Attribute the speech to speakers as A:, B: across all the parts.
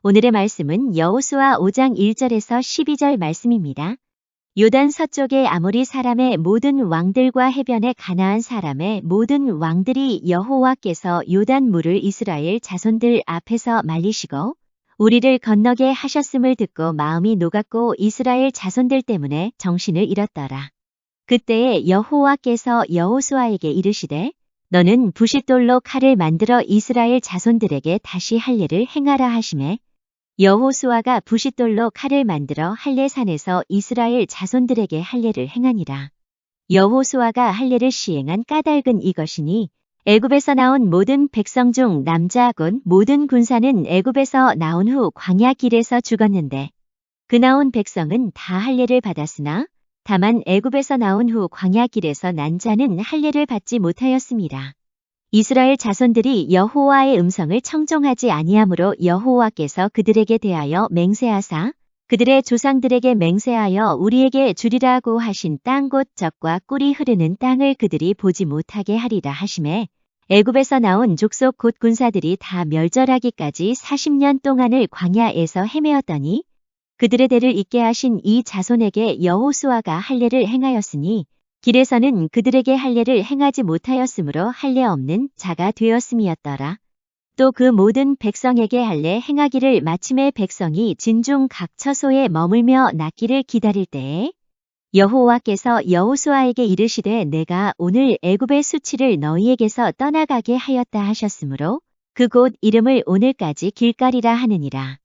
A: 오늘의 말씀은 여호수아 5장 1절에서 12절 말씀입니다. 요단 서쪽의 아모리 사람의 모든 왕들과 해변의 가나안 사람의 모든 왕들이 여호와께서 요단 물을 이스라엘 자손들 앞에서 말리시고 우리를 건너게 하셨음을 듣고 마음이 녹았고 이스라엘 자손들 때문에 정신을 잃었더라. 그때에 여호와께서 여호수아에게 이르시되 너는 부싯돌로 칼을 만들어 이스라엘 자손들에게 다시 할례를 행하라 하시매 여호수아가 부싯돌로 칼을 만들어 할례산에서 이스라엘 자손들에게 할례를 행하니라. 여호수아가 할례를 시행한 까닭은 이것이니 애굽에서 나온 모든 백성 중 남자 곧 모든 군사는 애굽에서 나온 후 광야 길에서 죽었는데 그 나온 백성은 다 할례를 받았으나 다만 애굽에서 나온 후 광야 길에서 난 자는 할례를 받지 못하였습니다. 이스라엘 자손들이 여호와의 음성을 청종하지 아니하므로 여호와께서 그들에게 대하여 맹세하사 그들의 조상들에게 맹세하여 우리에게 주리라고 하신 땅 곧 젖과 꿀이 흐르는 땅을 그들이 보지 못하게 하리라 하시매 애굽에서 나온 족속 곧 군사들이 다 멸절하기까지 40년 동안을 광야에서 헤매었더니 그들의 대를 잇게 하신 이 자손에게 여호수아가 할례를 행하였으니 길에서는 그들에게 할례를 행하지 못하였으므로 할례 없는 자가 되었음이었더라. 또 그 모든 백성에게 할례 행하기를 마침에 백성이 진중 각 처소에 머물며 낫기를 기다릴 때에 여호와께서 여호수아에게 이르시되 내가 오늘 애굽의 수치를 너희에게서 떠나가게 하였다 하셨으므로 그곳 이름을 오늘까지 길갈이라 하느니라.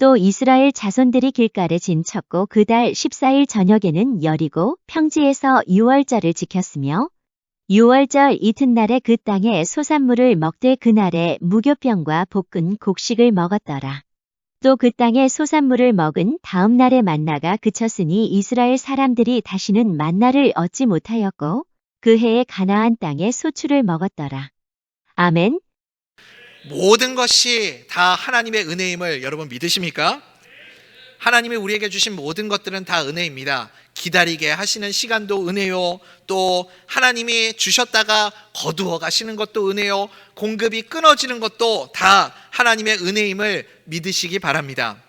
A: 또 이스라엘 자손들이 길갈에 진쳤고 그 달 14일 저녁에는 여리고 평지에서 유월절을 지켰으며 유월절 이튿날에 그 땅에 소산물을 먹되 그날에 무교병과 볶은 곡식을 먹었더라. 또 그 땅에 소산물을 먹은 다음 날에 만나가 그쳤으니 이스라엘 사람들이 다시는 만나를 얻지 못하였고 그 해에 가나안 땅에 소출을 먹었더라. 아멘.
B: 모든 것이 다 하나님의 은혜임을 여러분 믿으십니까? 하나님이 우리에게 주신 모든 것들은 다 은혜입니다. 기다리게 하시는 시간도 은혜요. 또 하나님이 주셨다가 거두어 가시는 것도 은혜요. 공급이 끊어지는 것도 다 하나님의 은혜임을 믿으시기 바랍니다.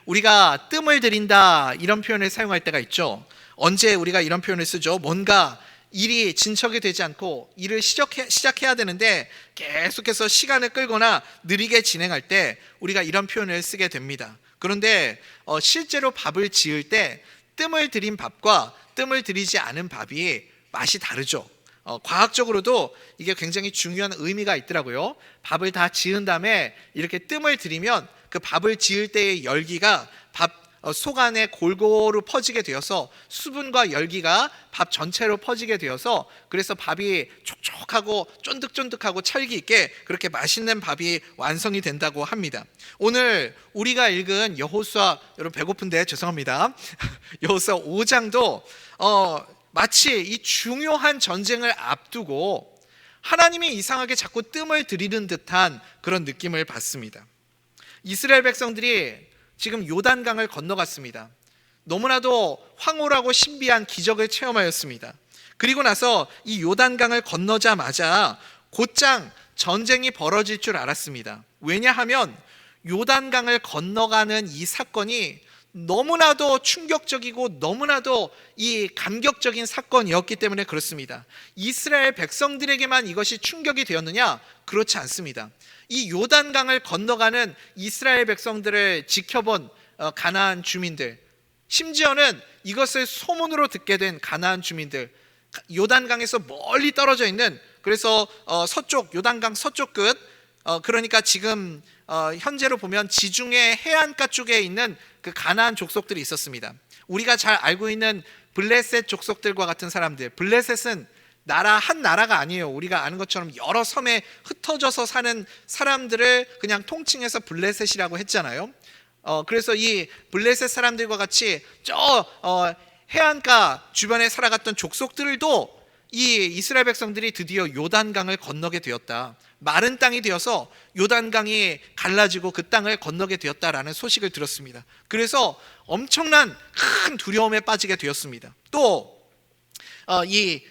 B: 우리가 뜸을 들인다 이런 표현을 사용할 때가 있죠. 언제 우리가 이런 표현을 쓰죠? 뭔가 일이 진척이 되지 않고 일을 시작해야 되는데 계속해서 시간을 끌거나 느리게 진행할 때 우리가 이런 표현을 쓰게 됩니다. 그런데 실제로 밥을 지을 때 뜸을 들인 밥과 뜸을 들이지 않은 밥이 맛이 다르죠. 과학적으로도 이게 굉장히 중요한 의미가 있더라고요. 밥을 다 지은 다음에 이렇게 뜸을 들이면 그 밥을 지을 때의 열기가 밥 속 안에 골고루 퍼지게 되어서 수분과 열기가 밥 전체로 퍼지게 되어서 그래서 밥이 촉촉하고 쫀득쫀득하고 찰기 있게 그렇게 맛있는 밥이 완성이 된다고 합니다. 오늘 우리가 읽은 여호수아, 여러분 배고픈데 죄송합니다. 여호수아 5장도 마치 이 중요한 전쟁을 앞두고 하나님이 이상하게 자꾸 뜸을 들이는 듯한 그런 느낌을 받습니다. 이스라엘 백성들이 지금 요단강을 건너갔습니다. 너무나도 황홀하고 신비한 기적을 체험하였습니다. 그리고 나서 이 요단강을 건너자마자 곧장 전쟁이 벌어질 줄 알았습니다. 왜냐하면 요단강을 건너가는 이 사건이 너무나도 충격적이고 너무나도 이 감격적인 사건이었기 때문에 그렇습니다. 이스라엘 백성들에게만 이것이 충격이 되었느냐? 그렇지 않습니다. 이 요단강을 건너가는 이스라엘 백성들을 지켜본 가나안 주민들, 심지어는 이것을 소문으로 듣게 된 가나안 주민들, 요단강에서 멀리 떨어져 있는, 그래서 서쪽, 요단강 서쪽 끝, 그러니까 지금 현재로 보면 지중해 해안가 쪽에 있는 그 가나안 족속들이 있었습니다. 우리가 잘 알고 있는 블레셋 족속들과 같은 사람들, 블레셋은 한 나라가 아니에요. 우리가 아는 것처럼 여러 섬에 흩어져서 사는 사람들을 그냥 통칭해서 블레셋이라고 했잖아요. 그래서 이 블레셋 사람들과 같이 해안가 주변에 살아갔던 족속들도 이 이스라엘 백성들이 드디어 요단강을 건너게 되었다. 마른 땅이 되어서 요단강이 갈라지고 그 땅을 건너게 되었다라는 소식을 들었습니다. 그래서 엄청난 큰 두려움에 빠지게 되었습니다. 또 이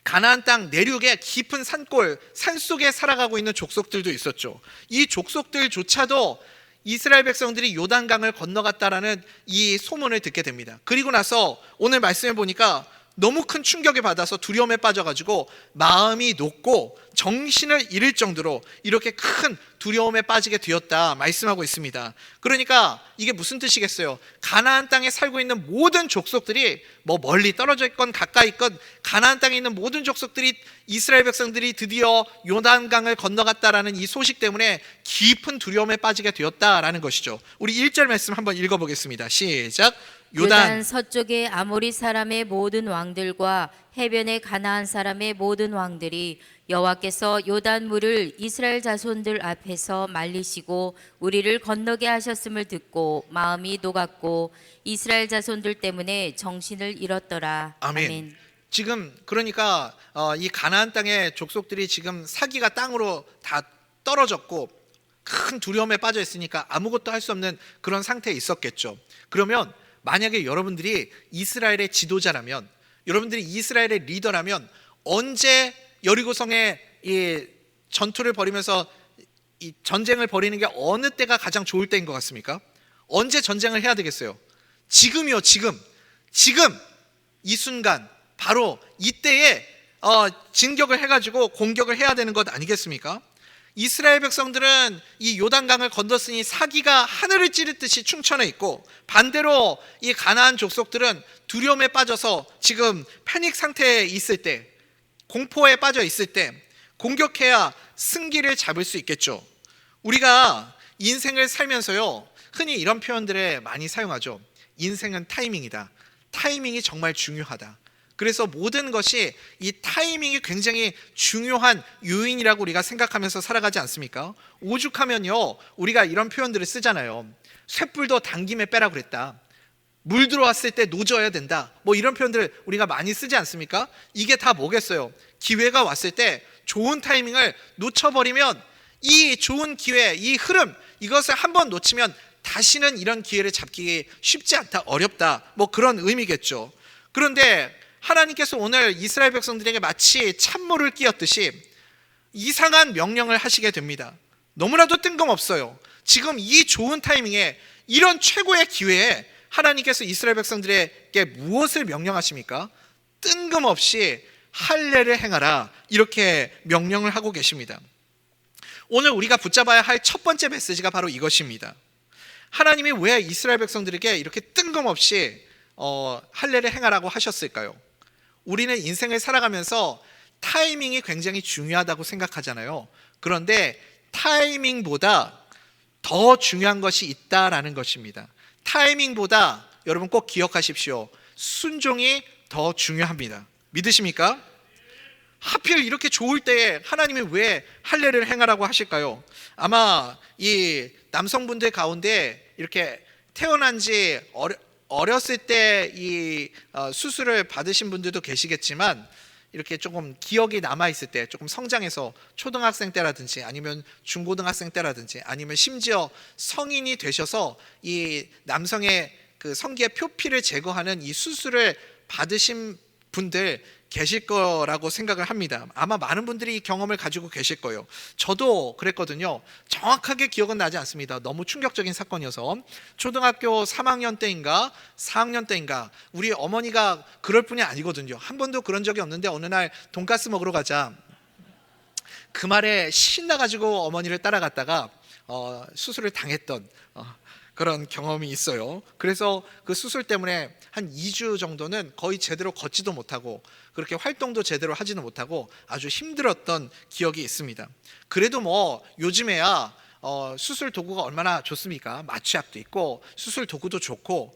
B: 가나안 땅 내륙의 깊은 산골, 산속에 살아가고 있는 족속들도 있었죠. 이 족속들조차도 이스라엘 백성들이 요단강을 건너갔다라는 이 소문을 듣게 됩니다. 그리고 나서 오늘 말씀해 보니까 너무 큰 충격에 받아서 두려움에 빠져가지고 마음이 녹고 정신을 잃을 정도로 이렇게 큰 두려움에 빠지게 되었다 말씀하고 있습니다. 그러니까 이게 무슨 뜻이겠어요? 가나안 땅에 살고 있는 모든 족속들이 뭐 멀리 떨어져 있건 가까이 있건 가나안 땅에 있는 모든 족속들이 이스라엘 백성들이 드디어 요단강을 건너갔다라는 이 소식 때문에 깊은 두려움에 빠지게 되었다라는 것이죠. 우리 1절 말씀 한번 읽어보겠습니다. 시작.
C: 요단 서쪽의 아모리 사람의 모든 왕들과 해변의 가나안 사람의 모든 왕들이 여호와께서 요단 물을 이스라엘 자손들 앞에서 말리시고 우리를 건너게 하셨음을 듣고 마음이 녹았고 이스라엘 자손들 때문에 정신을 잃었더라.
B: 아멘. 지금 그러니까 이 가나안 땅의 족속들이 지금 사기가 땅으로 다 떨어졌고 큰 두려움에 빠져 있으니까 아무것도 할 수 없는 그런 상태에 있었겠죠. 그러면 만약에 여러분들이 이스라엘의 지도자라면, 여러분들이 이스라엘의 리더라면 언제 여리고성에 이 전투를 벌이면서 이 전쟁을 벌이는 게 어느 때가 가장 좋을 때인 것 같습니까? 언제 전쟁을 해야 되겠어요? 지금이요. 지금 이 순간 바로 이때에 진격을 해가지고 공격을 해야 되는 것 아니겠습니까? 이스라엘 백성들은 이 요단강을 건넜으니 사기가 하늘을 찌르듯이 충천해 있고, 반대로 이 가나안 족속들은 두려움에 빠져서 지금 패닉 상태에 있을 때, 공포에 빠져 있을 때 공격해야 승기를 잡을 수 있겠죠. 우리가 인생을 살면서요, 흔히 이런 표현들을 많이 사용하죠. 인생은 타이밍이다. 타이밍이 정말 중요하다. 그래서 모든 것이 이 타이밍이 굉장히 중요한 요인이라고 우리가 생각하면서 살아가지 않습니까? 오죽하면요, 우리가 이런 표현들을 쓰잖아요. 쇳불도 당김에 빼라 그랬다. 물 들어왔을 때 노져야 된다. 뭐 이런 표현들을 우리가 많이 쓰지 않습니까? 이게 다 뭐겠어요? 기회가 왔을 때 좋은 타이밍을 놓쳐버리면 이 좋은 기회, 이 흐름, 이것을 한번 놓치면 다시는 이런 기회를 잡기 쉽지 않다, 어렵다, 뭐 그런 의미겠죠. 그런데 하나님께서 오늘 이스라엘 백성들에게 마치 찬물을 끼얹듯이 이상한 명령을 하시게 됩니다. 너무나도 뜬금없어요. 지금 이 좋은 타이밍에, 이런 최고의 기회에 하나님께서 이스라엘 백성들에게 무엇을 명령하십니까? 뜬금없이 할례를 행하라, 이렇게 명령을 하고 계십니다. 오늘 우리가 붙잡아야 할 첫 번째 메시지가 바로 이것입니다. 하나님이 왜 이스라엘 백성들에게 이렇게 뜬금없이 할례를 행하라고 하셨을까요? 우리는 인생을 살아가면서 타이밍이 굉장히 중요하다고 생각하잖아요. 그런데 타이밍보다 더 중요한 것이 있다라는 것입니다. 타이밍보다 여러분 꼭 기억하십시오. 순종이 더 중요합니다. 믿으십니까? 하필 이렇게 좋을 때에 하나님이 왜 할례를 행하라고 하실까요? 아마 이 남성분들 가운데 이렇게 태어난 지 어렸을 때 이 수술을 받으신 분들도 계시겠지만, 이렇게 조금 기억이 남아있을 때, 조금 성장해서 초등학생 때라든지 아니면 중고등학생 때라든지 아니면 심지어 성인이 되셔서 이 남성의 그 성기의 표피를 제거하는 이 수술을 받으신 분들 계실 거라고 생각을 합니다. 아마 많은 분들이 이 경험을 가지고 계실 거예요. 저도 그랬거든요. 정확하게 기억은 나지 않습니다. 너무 충격적인 사건이어서. 초등학교 3학년 때인가 4학년 때인가, 우리 어머니가 그럴 뿐이 아니거든요. 한 번도 그런 적이 없는데 어느 날 돈가스 먹으러 가자, 그 말에 신나가지고 어머니를 따라갔다가 수술을 당했던 그런 경험이 있어요. 그래서 그 수술 때문에 한 2주 정도는 거의 제대로 걷지도 못하고 그렇게 활동도 제대로 하지는 못하고 아주 힘들었던 기억이 있습니다. 그래도 뭐 요즘에야 수술 도구가 얼마나 좋습니까? 마취약도 있고 수술 도구도 좋고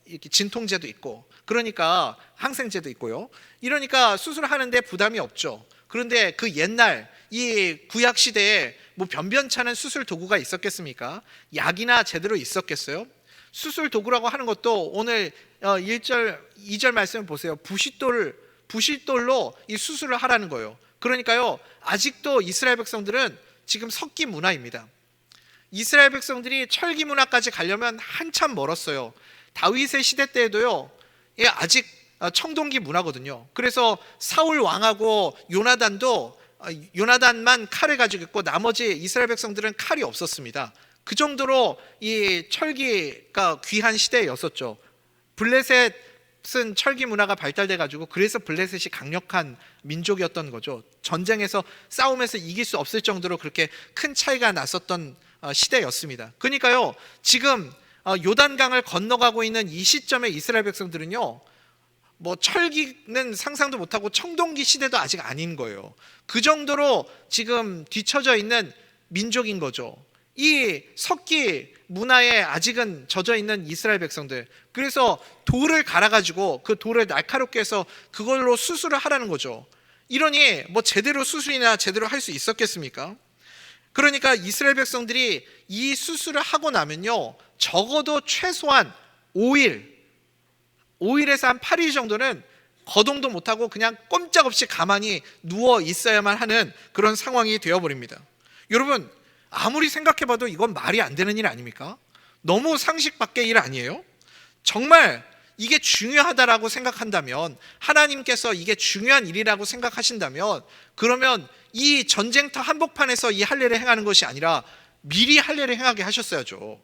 B: 이렇게 진통제도 있고, 그러니까 항생제도 있고요. 이러니까 수술하는데 부담이 없죠. 그런데 그 옛날 이 구약 시대에 뭐 변변찮은 수술 도구가 있었겠습니까? 약이나 제대로 있었겠어요? 수술 도구라고 하는 것도 오늘 1절, 2절 말씀을 보세요. 부싯돌로 이 수술을 하라는 거예요. 그러니까요, 아직도 이스라엘 백성들은 지금 석기 문화입니다. 이스라엘 백성들이 철기 문화까지 가려면 한참 멀었어요. 다윗의 시대 때에도요, 아직 청동기 문화거든요. 그래서 사울 왕하고 요나단만 칼을 가지고 있고 나머지 이스라엘 백성들은 칼이 없었습니다. 그 정도로 이 철기가 귀한 시대였었죠. 블레셋은 철기 문화가 발달돼 가지고 그래서 블레셋이 강력한 민족이었던 거죠. 전쟁에서 싸움에서 이길 수 없을 정도로 그렇게 큰 차이가 났었던 시대였습니다. 그러니까요, 지금 요단강을 건너가고 있는 이 시점에 이스라엘 백성들은요, 뭐 철기는 상상도 못하고 청동기 시대도 아직 아닌 거예요. 그 정도로 지금 뒤처져 있는 민족인 거죠. 이 석기 문화에 아직은 젖어 있는 이스라엘 백성들. 그래서 돌을 갈아가지고 그 돌을 날카롭게 해서 그걸로 수술을 하라는 거죠. 이러니 뭐 제대로 수술이나 제대로 할 수 있었겠습니까? 그러니까 이스라엘 백성들이 이 수술을 하고 나면요, 적어도 최소한 5일에서 한 8일 정도는 거동도 못하고 그냥 꼼짝없이 가만히 누워 있어야만 하는 그런 상황이 되어버립니다. 여러분, 아무리 생각해봐도 이건 말이 안 되는 일 아닙니까? 너무 상식 밖의 일 아니에요? 정말 이게 중요하다라고 생각한다면, 하나님께서 이게 중요한 일이라고 생각하신다면, 그러면 이 전쟁터 한복판에서 이 할례를 행하는 것이 아니라 미리 할례를 행하게 하셨어야죠.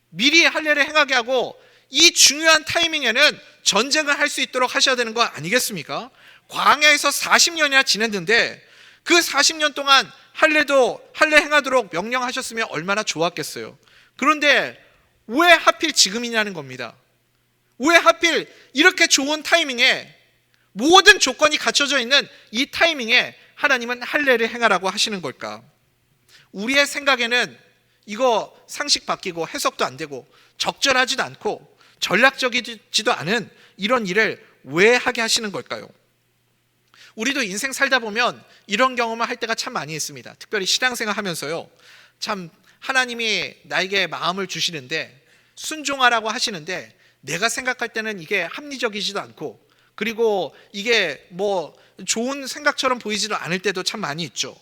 B: 미리 할례를 행하게 하고 이 중요한 타이밍에는 전쟁을 할 수 있도록 하셔야 되는 거 아니겠습니까? 광야에서 40년이나 지냈는데 그 40년 동안 할례 행하도록 명령하셨으면 얼마나 좋았겠어요. 그런데 왜 하필 지금이냐는 겁니다. 왜 하필 이렇게 좋은 타이밍에, 모든 조건이 갖춰져 있는 이 타이밍에 하나님은 할례를 행하라고 하시는 걸까? 우리의 생각에는 이거 상식 바뀌고 해석도 안 되고 적절하지도 않고 전략적이지도 않은 이런 일을 왜 하게 하시는 걸까요? 우리도 인생 살다 보면 이런 경험을 할 때가 참 많이 있습니다. 특별히 신앙생활 하면서요, 참 하나님이 나에게 마음을 주시는데 순종하라고 하시는데 내가 생각할 때는 이게 합리적이지도 않고, 그리고 이게 뭐 좋은 생각처럼 보이지도 않을 때도 참 많이 있죠.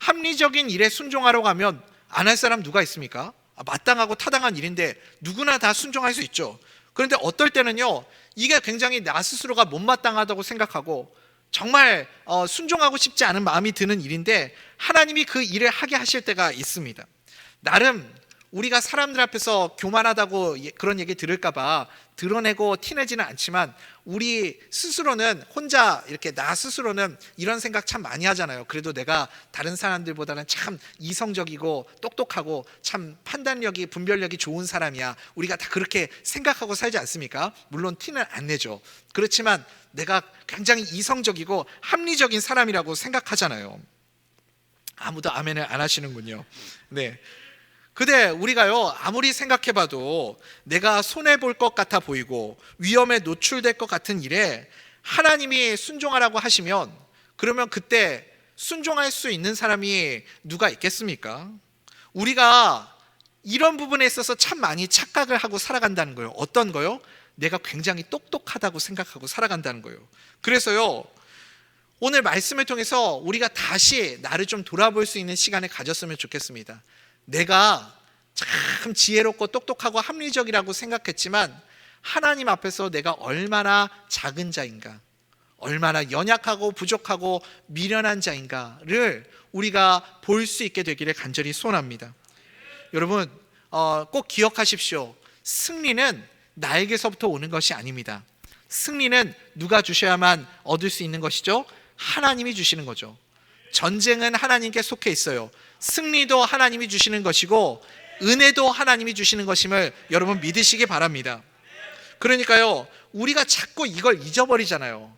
B: 합리적인 일에 순종하려고 하면 안 할 사람 누가 있습니까? 마땅하고 타당한 일인데 누구나 다 순종할 수 있죠. 그런데 어떨 때는요, 이게 굉장히 나 스스로가 못마땅하다고 생각하고 정말 순종하고 싶지 않은 마음이 드는 일인데 하나님이 그 일을 하게 하실 때가 있습니다. 나름 우리가 사람들 앞에서 교만하다고 그런 얘기 들을까 봐 드러내고 티내지는 않지만, 우리 스스로는 혼자 이렇게 나 스스로는 이런 생각 참 많이 하잖아요. 그래도 내가 다른 사람들보다는 참 이성적이고 똑똑하고 참 판단력이, 분별력이 좋은 사람이야. 우리가 다 그렇게 생각하고 살지 않습니까? 물론 티는 안 내죠. 그렇지만 내가 굉장히 이성적이고 합리적인 사람이라고 생각하잖아요. 아무도 아멘을 안 하시는군요. 네. 근데 우리가요, 아무리 생각해봐도 내가 손해볼 것 같아 보이고 위험에 노출될 것 같은 일에 하나님이 순종하라고 하시면, 그러면 그때 순종할 수 있는 사람이 누가 있겠습니까? 우리가 이런 부분에 있어서 참 많이 착각을 하고 살아간다는 거예요. 어떤 거요? 내가 굉장히 똑똑하다고 생각하고 살아간다는 거예요. 그래서요, 오늘 말씀을 통해서 우리가 다시 나를 좀 돌아볼 수 있는 시간을 가졌으면 좋겠습니다. 내가 참 지혜롭고 똑똑하고 합리적이라고 생각했지만 하나님 앞에서 내가 얼마나 작은 자인가, 얼마나 연약하고 부족하고 미련한 자인가를 우리가 볼 수 있게 되기를 간절히 소원합니다. 여러분, 꼭 기억하십시오. 승리는 나에게서부터 오는 것이 아닙니다. 승리는 누가 주셔야만 얻을 수 있는 것이죠? 하나님이 주시는 거죠. 전쟁은 하나님께 속해 있어요. 승리도 하나님이 주시는 것이고 은혜도 하나님이 주시는 것임을 여러분 믿으시기 바랍니다. 그러니까요, 우리가 자꾸 이걸 잊어버리잖아요.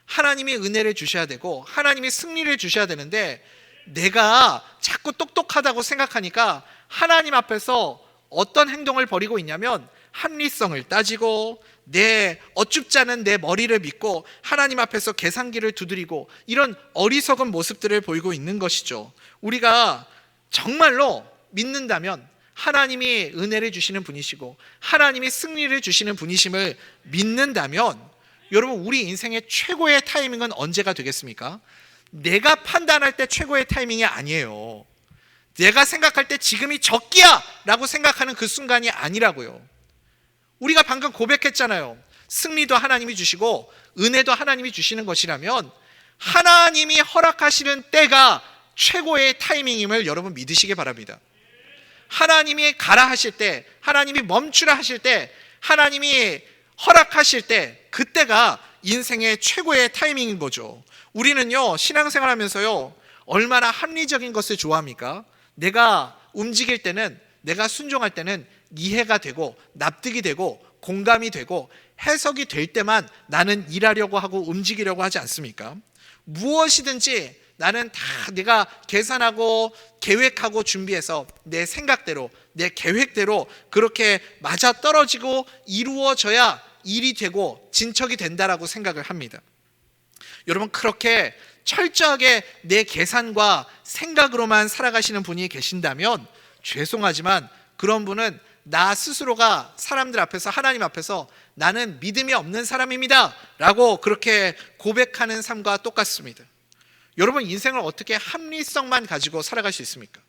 B: 하나님이 은혜를 주셔야 되고 하나님이 승리를 주셔야 되는데 내가 자꾸 똑똑하다고 생각하니까 하나님 앞에서 어떤 행동을 벌이고 있냐면 합리성을 따지고 내 어쭙지 않은 내 머리를 믿고 하나님 앞에서 계산기를 두드리고 이런 어리석은 모습들을 보이고 있는 것이죠. 우리가 정말로 믿는다면 하나님이 은혜를 주시는 분이시고 하나님이 승리를 주시는 분이심을 믿는다면, 여러분, 우리 인생의 최고의 타이밍은 언제가 되겠습니까? 내가 판단할 때 최고의 타이밍이 아니에요. 내가 생각할 때 지금이 적기야 라고 생각하는 그 순간이 아니라고요. 우리가 방금 고백했잖아요. 승리도 하나님이 주시고 은혜도 하나님이 주시는 것이라면 하나님이 허락하시는 때가 최고의 타이밍임을 여러분 믿으시기 바랍니다. 하나님이 가라 하실 때, 하나님이 멈추라 하실 때, 하나님이 허락하실 때, 그때가 인생의 최고의 타이밍인 거죠. 우리는요, 신앙생활 하면서요, 얼마나 합리적인 것을 좋아합니까? 내가 움직일 때는, 내가 순종할 때는 이해가 되고 납득이 되고 공감이 되고 해석이 될 때만 나는 일하려고 하고 움직이려고 하지 않습니까? 무엇이든지 나는 다 내가 계산하고 계획하고 준비해서 내 생각대로, 내 계획대로 그렇게 맞아떨어지고 이루어져야 일이 되고 진척이 된다라고 생각을 합니다. 여러분, 그렇게 철저하게 내 계산과 생각으로만 살아가시는 분이 계신다면 죄송하지만 그런 분은 나 스스로가 사람들 앞에서, 하나님 앞에서 나는 믿음이 없는 사람입니다 라고 그렇게 고백하는 삶과 똑같습니다. 여러분, 인생을 어떻게 합리성만 가지고 살아갈 수 있습니까?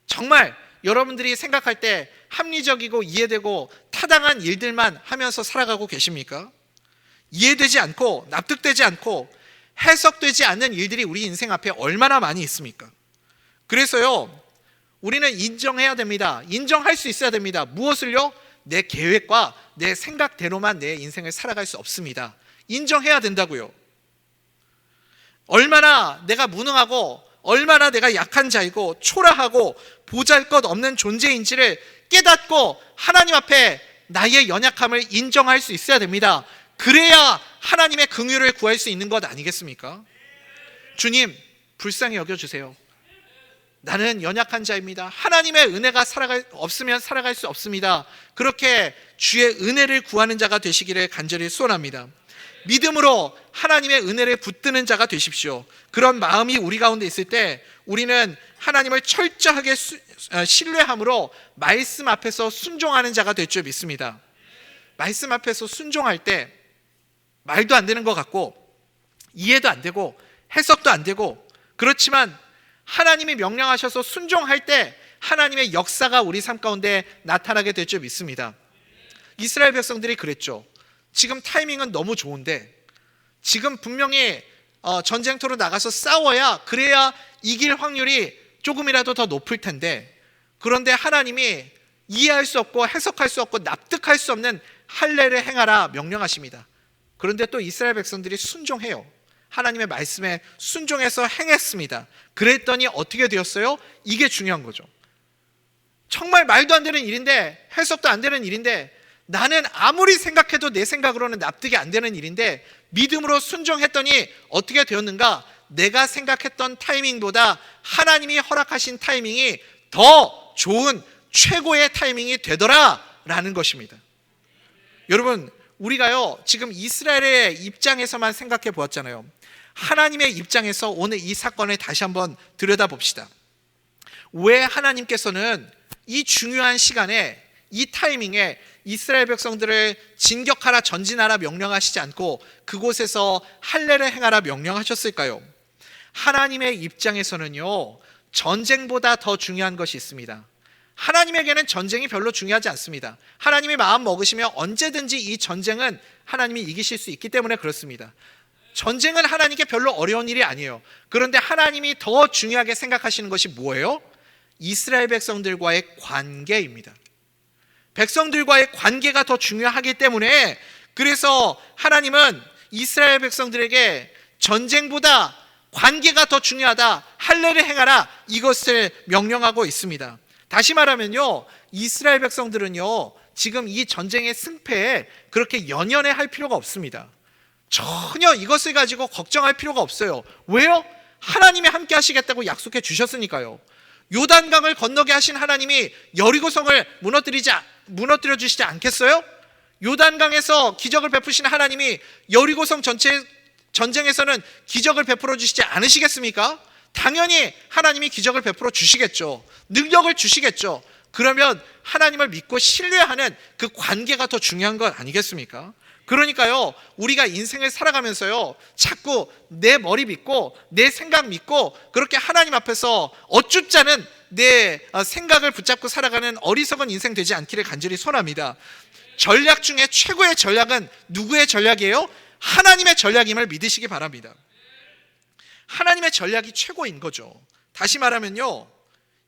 B: 정말 여러분들이 생각할 때 합리적이고 이해되고 타당한 일들만 하면서 살아가고 계십니까? 이해되지 않고 납득되지 않고 해석되지 않는 일들이 우리 인생 앞에 얼마나 많이 있습니까? 그래서요, 우리는 인정해야 됩니다. 인정할 수 있어야 됩니다. 무엇을요? 내 계획과 내 생각대로만 내 인생을 살아갈 수 없습니다. 인정해야 된다고요. 얼마나 내가 무능하고 얼마나 내가 약한 자이고 초라하고 보잘것없는 존재인지를 깨닫고 하나님 앞에 나의 연약함을 인정할 수 있어야 됩니다. 그래야 하나님의 긍휼을 구할 수 있는 것 아니겠습니까? 주님, 불쌍히 여겨주세요. 나는 연약한 자입니다. 하나님의 은혜가 없으면 살아갈 수 없습니다. 그렇게 주의 은혜를 구하는 자가 되시기를 간절히 소원합니다. 믿음으로 하나님의 은혜를 붙드는 자가 되십시오. 그런 마음이 우리 가운데 있을 때 우리는 하나님을 철저하게 신뢰함으로 말씀 앞에서 순종하는 자가 될 줄 믿습니다. 말씀 앞에서 순종할 때 말도 안 되는 것 같고 이해도 안 되고 해석도 안 되고, 그렇지만 하나님이 명령하셔서 순종할 때 하나님의 역사가 우리 삶 가운데 나타나게 될 줄 믿습니다. 이스라엘 백성들이 그랬죠. 지금 타이밍은 너무 좋은데, 지금 분명히 전쟁터로 나가서 싸워야, 그래야 이길 확률이 조금이라도 더 높을 텐데, 그런데 하나님이 이해할 수 없고 해석할 수 없고 납득할 수 없는 할례를 행하라 명령하십니다. 그런데 또 이스라엘 백성들이 순종해요. 하나님의 말씀에 순종해서 행했습니다. 그랬더니 어떻게 되었어요? 이게 중요한 거죠. 정말 말도 안 되는 일인데, 해석도 안 되는 일인데, 나는 아무리 생각해도 내 생각으로는 납득이 안 되는 일인데 믿음으로 순종했더니 어떻게 되었는가? 내가 생각했던 타이밍보다 하나님이 허락하신 타이밍이 더 좋은 최고의 타이밍이 되더라 라는 것입니다. 여러분, 우리가요 지금 이스라엘의 입장에서만 생각해 보았잖아요. 하나님의 입장에서 오늘 이 사건을 다시 한번 들여다봅시다. 왜 하나님께서는 이 중요한 시간에, 이 타이밍에 이스라엘 백성들을 진격하라, 전진하라 명령하시지 않고 그곳에서 할례를 행하라 명령하셨을까요? 하나님의 입장에서는요, 전쟁보다 더 중요한 것이 있습니다. 하나님에게는 전쟁이 별로 중요하지 않습니다. 하나님이 마음 먹으시면 언제든지 이 전쟁은 하나님이 이기실 수 있기 때문에 그렇습니다. 전쟁은 하나님께 별로 어려운 일이 아니에요. 그런데 하나님이 더 중요하게 생각하시는 것이 뭐예요? 이스라엘 백성들과의 관계입니다. 백성들과의 관계가 더 중요하기 때문에, 그래서 하나님은 이스라엘 백성들에게 전쟁보다 관계가 더 중요하다, 할례를 행하라, 이것을 명령하고 있습니다. 다시 말하면요, 이스라엘 백성들은요 지금 이 전쟁의 승패에 그렇게 연연해 할 필요가 없습니다. 전혀 이것을 가지고 걱정할 필요가 없어요. 왜요? 하나님이 함께 하시겠다고 약속해 주셨으니까요. 요단강을 건너게 하신 하나님이 여리고성을 무너뜨려 주시지 않겠어요? 요단강에서 기적을 베푸신 하나님이 여리고성 전체 전쟁에서는 기적을 베풀어 주시지 않으시겠습니까? 당연히 하나님이 기적을 베풀어 주시겠죠. 능력을 주시겠죠. 그러면 하나님을 믿고 신뢰하는 그 관계가 더 중요한 것 아니겠습니까? 그러니까요, 우리가 인생을 살아가면서요 자꾸 내 머리 믿고 내 생각 믿고 그렇게 하나님 앞에서 어쭙자는 내 생각을 붙잡고 살아가는 어리석은 인생 되지 않기를 간절히 소원합니다. 전략 중에 최고의 전략은 누구의 전략이에요? 하나님의 전략임을 믿으시기 바랍니다. 하나님의 전략이 최고인 거죠. 다시 말하면요,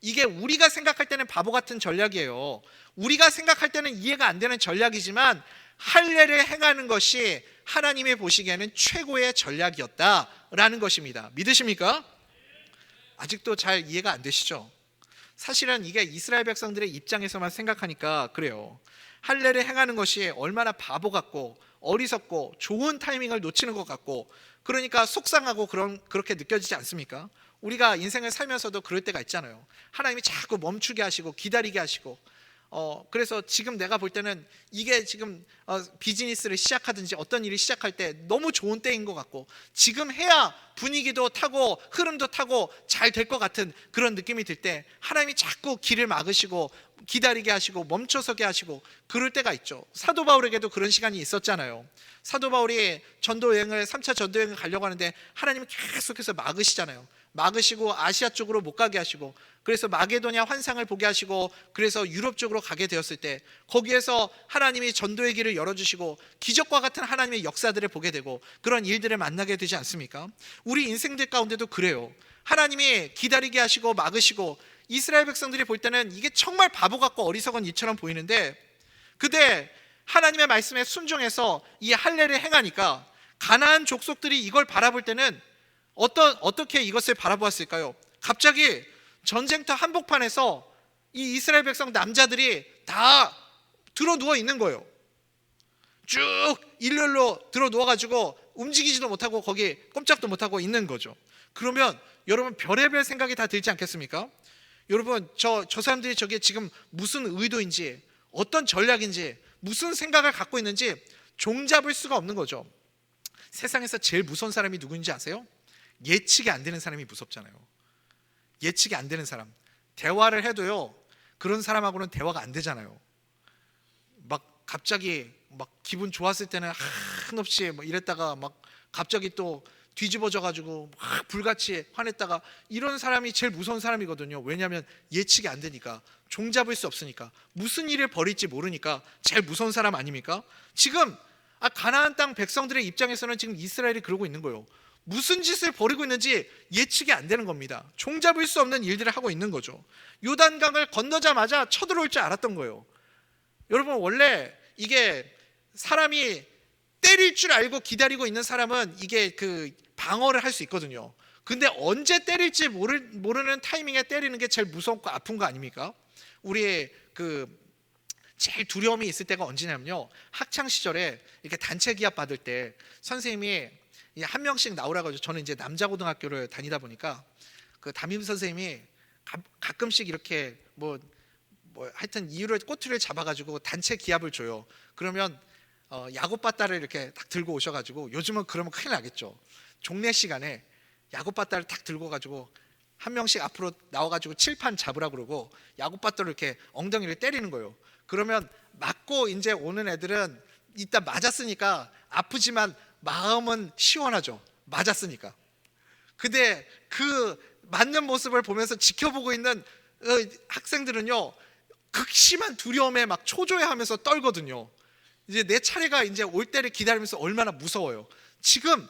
B: 이게 우리가 생각할 때는 바보 같은 전략이에요. 우리가 생각할 때는 이해가 안 되는 전략이지만 할례를 행하는 것이 하나님이 보시기에는 최고의 전략이었다라는 것입니다. 믿으십니까? 아직도 잘 이해가 안 되시죠? 사실은 이게 이스라엘 백성들의 입장에서만 생각하니까 그래요. 할례를 행하는 것이 얼마나 바보 같고 어리석고 좋은 타이밍을 놓치는 것 같고, 그러니까 속상하고 그렇게 느껴지지 않습니까? 우리가 인생을 살면서도 그럴 때가 있잖아요. 하나님이 자꾸 멈추게 하시고 기다리게 하시고, 그래서 지금 내가 볼 때는 이게 지금 비즈니스를 시작하든지 어떤 일을 시작할 때 너무 좋은 때인 것 같고, 지금 해야 분위기도 타고 흐름도 타고 잘 될 것 같은 그런 느낌이 들 때 하나님이 자꾸 길을 막으시고 기다리게 하시고 멈춰서게 하시고 그럴 때가 있죠. 사도 바울에게도 그런 시간이 있었잖아요. 사도 바울이 3차 전도여행을 가려고 하는데 하나님이 계속해서 막으시잖아요. 막으시고 아시아 쪽으로 못 가게 하시고, 그래서 마게도냐 환상을 보게 하시고, 그래서 유럽 쪽으로 가게 되었을 때 거기에서 하나님이 전도의 길을 열어주시고 기적과 같은 하나님의 역사들을 보게 되고 그런 일들을 만나게 되지 않습니까? 우리 인생들 가운데도 그래요. 하나님이 기다리게 하시고 막으시고, 이스라엘 백성들이 볼 때는 이게 정말 바보 같고 어리석은 일처럼 보이는데, 그때 하나님의 말씀에 순종해서 이 할례를 행하니까 가나안 족속들이 이걸 바라볼 때는 어떻게 이것을 바라보았을까요? 갑자기 전쟁터 한복판에서 이 이스라엘 백성 남자들이 다 들어 누워 있는 거예요. 쭉 일렬로 들어 누워가지고 움직이지도 못하고 거기 꼼짝도 못하고 있는 거죠. 그러면 여러분 별의별 생각이 다 들지 않겠습니까? 여러분 저 사람들이 저게 지금 무슨 의도인지, 어떤 전략인지, 무슨 생각을 갖고 있는지 종잡을 수가 없는 거죠. 세상에서 제일 무서운 사람이 누구인지 아세요? 예측이 안 되는 사람이 무섭잖아요. 예측이 안 되는 사람. 대화를 해도요, 그런 사람하고는 대화가 안 되잖아요. 막 갑자기 막 기분 좋았을 때는 한없이 뭐 이랬다가 막 갑자기 또 뒤집어져 가지고 막 불같이 화냈다가, 이런 사람이 제일 무서운 사람이거든요. 왜냐하면 예측이 안 되니까, 종잡을 수 없으니까, 무슨 일을 벌일지 모르니까 제일 무서운 사람 아닙니까? 지금 가나안 땅 백성들의 입장에서는 지금 이스라엘이 그러고 있는 거예요. 무슨 짓을 벌이고 있는지 예측이 안 되는 겁니다. 종잡을 수 없는 일들을 하고 있는 거죠. 요단강을 건너자마자 쳐들어올 줄 알았던 거예요. 여러분 원래 이게 사람이 때릴 줄 알고 기다리고 있는 사람은 이게 그 방어를 할 수 있거든요. 근데 언제 때릴지 모르는 타이밍에 때리는 게 제일 무섭고 아픈 거 아닙니까? 우리의 그 제일 두려움이 있을 때가 언제냐면요, 학창 시절에 이렇게 단체 기합 받을 때 선생님이 한 명씩 나오라고 하죠. 저는 이제 남자 고등학교를 다니다 보니까 그 담임 선생님이 가끔씩 이렇게 뭐 하여튼 이유를 꼬투리를 잡아가지고 단체 기합을 줘요. 그러면 야구바따를 이렇게 딱 들고 오셔가지고, 요즘은 그러면 큰일 나겠죠. 종례 시간에 야구바따를 딱 들고 가지고 한 명씩 앞으로 나와가지고 칠판 잡으라 그러고 야구바따를 이렇게 엉덩이를 때리는 거예요. 그러면 맞고 이제 오는 애들은 이따 맞았으니까 아프지만 마음은 시원하죠. 맞았으니까. 근데 그 맞는 모습을 보면서 지켜보고 있는 학생들은요, 극심한 두려움에 막 초조해하면서 떨거든요. 이제 내 차례가 이제 올 때를 기다리면서 얼마나 무서워요. 지금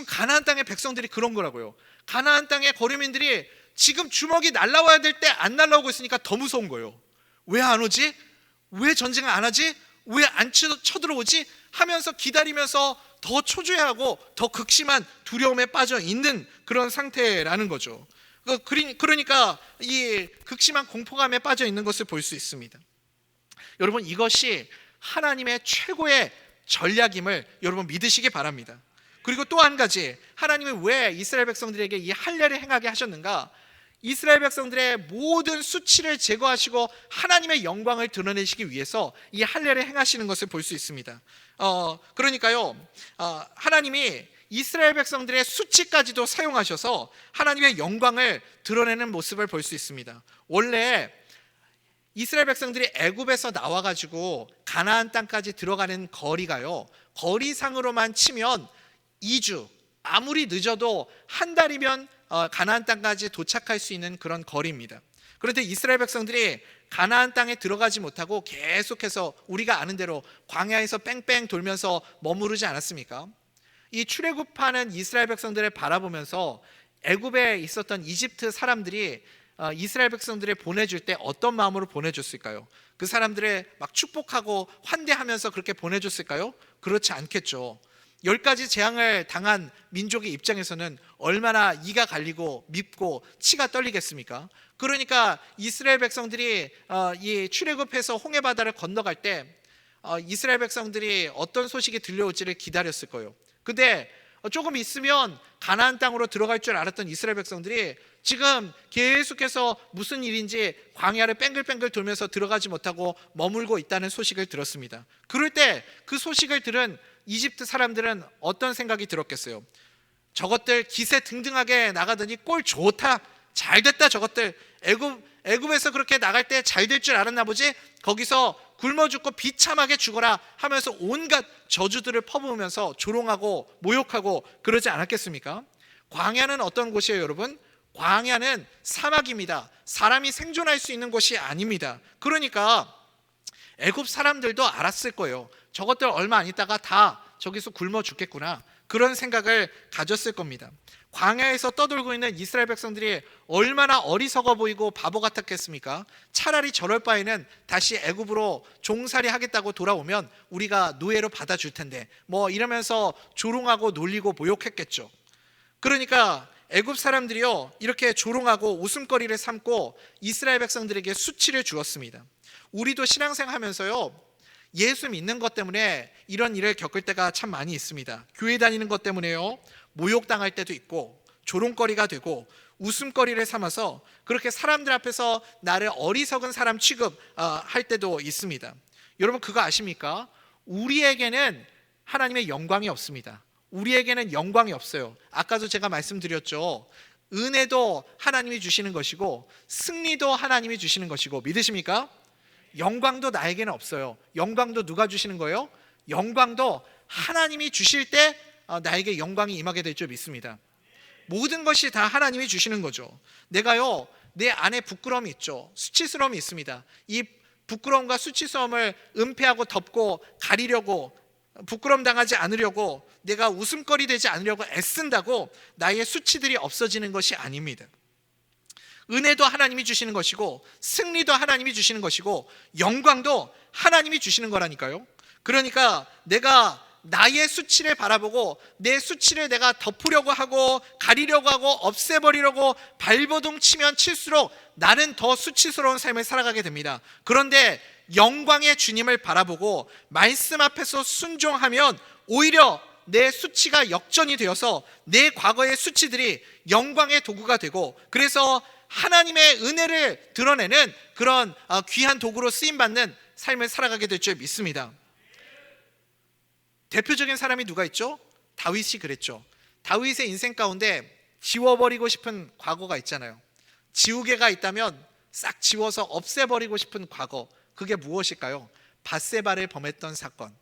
B: 가나안 땅의 백성들이 그런 거라고요. 가나안 땅의 거류민들이 지금 주먹이 날라와야 될 때 안 날라오고 있으니까 더 무서운 거예요. 왜 안 오지? 왜 전쟁을 안 하지? 왜 안 쳐들어오지? 하면서 기다리면서 더 초조해하고 더 극심한 두려움에 빠져 있는 그런 상태라는 거죠. 그러니까 이 극심한 공포감에 빠져 있는 것을 볼 수 있습니다. 여러분 이것이 하나님의 최고의 전략임을 여러분 믿으시기 바랍니다. 그리고 또 한 가지, 하나님이 왜 이스라엘 백성들에게 이 할례를 행하게 하셨는가? 이스라엘 백성들의 모든 수치를 제거하시고 하나님의 영광을 드러내시기 위해서 이 할례를 행하시는 것을 볼 수 있습니다. 그러니까요, 하나님이 이스라엘 백성들의 수치까지도 사용하셔서 하나님의 영광을 드러내는 모습을 볼 수 있습니다. 원래 이스라엘 백성들이 애굽에서 나와가지고 가나안 땅까지 들어가는 거리가요, 거리상으로만 치면 2주, 아무리 늦어도 한 달이면 가나안 땅까지 도착할 수 있는 그런 거리입니다. 그런데 이스라엘 백성들이 가나안 땅에 들어가지 못하고 계속해서 우리가 아는 대로 광야에서 뺑뺑 돌면서 머무르지 않았습니까? 이 출애굽하는 이스라엘 백성들을 바라보면서 애굽에 있었던 이집트 사람들이 이스라엘 백성들을 보내줄 때 어떤 마음으로 보내줬을까요? 그 사람들을 막 축복하고 환대하면서 그렇게 보내줬을까요? 그렇지 않겠죠. 10가지 재앙을 당한 민족의 입장에서는 얼마나 이가 갈리고 밉고 치가 떨리겠습니까? 그러니까 이스라엘 백성들이 이 출애굽해서 홍해 바다를 건너갈 때 이스라엘 백성들이 어떤 소식이 들려올지를 기다렸을 거예요. 근데 조금 있으면 가나안 땅으로 들어갈 줄 알았던 이스라엘 백성들이 지금 계속해서 무슨 일인지 광야를 뺑글뺑글 돌면서 들어가지 못하고 머물고 있다는 소식을 들었습니다. 그럴 때 그 소식을 들은 이집트 사람들은 어떤 생각이 들었겠어요? 저것들 기세 등등하게 나가더니 꼴 좋다, 잘 됐다. 저것들 애굽에서 그렇게 나갈 때 잘 될 줄 알았나 보지? 거기서 굶어 죽고 비참하게 죽어라 하면서 온갖 저주들을 퍼부으면서 조롱하고 모욕하고 그러지 않았겠습니까? 광야는 어떤 곳이에요, 여러분? 광야는 사막입니다. 사람이 생존할 수 있는 곳이 아닙니다. 그러니까 애굽 사람들도 알았을 거예요. 저것들 얼마 안 있다가 다 저기서 굶어 죽겠구나, 그런 생각을 가졌을 겁니다. 광야에서 떠돌고 있는 이스라엘 백성들이 얼마나 어리석어 보이고 바보 같았겠습니까? 차라리 저럴 바에는 다시 애굽으로 종살이 하겠다고 돌아오면 우리가 노예로 받아줄 텐데 뭐 이러면서 조롱하고 놀리고 모욕했겠죠. 그러니까 애굽 사람들이요, 이렇게 조롱하고 웃음거리를 삼고 이스라엘 백성들에게 수치를 주었습니다. 우리도 신앙생활 하면서요, 예수 믿는 것 때문에 이런 일을 겪을 때가 참 많이 있습니다. 교회 다니는 것 때문에요, 모욕당할 때도 있고 조롱거리가 되고 웃음거리를 삼아서 그렇게 사람들 앞에서 나를 어리석은 사람 취급할 때도 있습니다. 여러분 그거 아십니까? 우리에게는 하나님의 영광이 없습니다. 우리에게는 영광이 없어요. 아까도 제가 말씀드렸죠. 은혜도 하나님이 주시는 것이고 승리도 하나님이 주시는 것이고, 믿으십니까? 영광도 나에게는 없어요. 영광도 누가 주시는 거예요? 영광도 하나님이 주실 때 나에게 영광이 임하게 될 줄 믿습니다. 모든 것이 다 하나님이 주시는 거죠. 내가요, 내 안에 부끄러움이 있죠. 수치스러움이 있습니다. 이 부끄러움과 수치스러움을 은폐하고 덮고 가리려고, 부끄러움 당하지 않으려고, 내가 웃음거리 되지 않으려고 애쓴다고 나의 수치들이 없어지는 것이 아닙니다. 은혜도 하나님이 주시는 것이고 승리도 하나님이 주시는 것이고 영광도 하나님이 주시는 거라니까요. 그러니까 내가 나의 수치를 바라보고 내 수치를 내가 덮으려고 하고 가리려고 하고 없애버리려고 발버둥 치면 칠수록 나는 더 수치스러운 삶을 살아가게 됩니다. 그런데 영광의 주님을 바라보고 말씀 앞에서 순종하면 오히려 내 수치가 역전이 되어서 내 과거의 수치들이 영광의 도구가 되고, 그래서 하나님의 은혜를 드러내는 그런 귀한 도구로 쓰임받는 삶을 살아가게 될 줄 믿습니다. 대표적인 사람이 누가 있죠? 다윗이 그랬죠. 다윗의 인생 가운데 지워버리고 싶은 과거가 있잖아요. 지우개가 있다면 싹 지워서 없애버리고 싶은 과거, 그게 무엇일까요? 밧세바를 범했던 사건.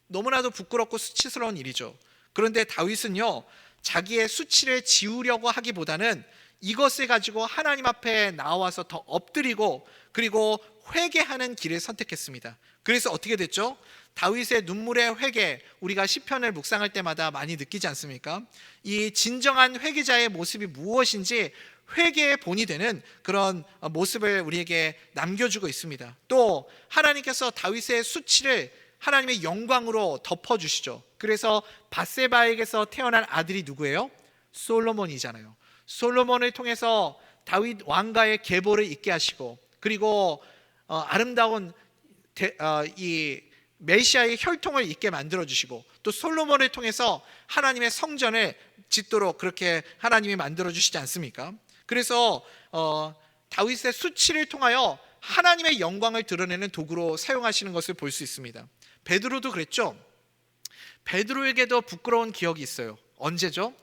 B: 너무나도 부끄럽고 수치스러운 일이죠. 그런데 다윗은요, 자기의 수치를 지우려고 하기보다는 이것을 가지고 하나님 앞에 나와서 더 엎드리고 그리고 회개하는 길을 선택했습니다. 그래서 어떻게 됐죠? 다윗의 눈물의 회개, 우리가 시편을 묵상할 때마다 많이 느끼지 않습니까? 이 진정한 회개자의 모습이 무엇인지 회개의 본이 되는 그런 모습을 우리에게 남겨주고 있습니다. 또 하나님께서 다윗의 수치를 하나님의 영광으로 덮어주시죠. 그래서 밧세바에게서 태어난 아들이 누구예요? 솔로몬이잖아요. 솔로몬을 통해서 다윗 왕가의 계보를 잇게 하시고, 그리고 아름다운 이 메시아의 혈통을 잇게 만들어주시고, 또 솔로몬을 통해서 하나님의 성전을 짓도록 그렇게 하나님이 만들어주시지 않습니까? 그래서 다윗의 수치를 통하여 하나님의 영광을 드러내는 도구로 사용하시는 것을 볼 수 있습니다. 베드로도 그랬죠. 베드로에게도 부끄러운 기억이 있어요. 언제죠?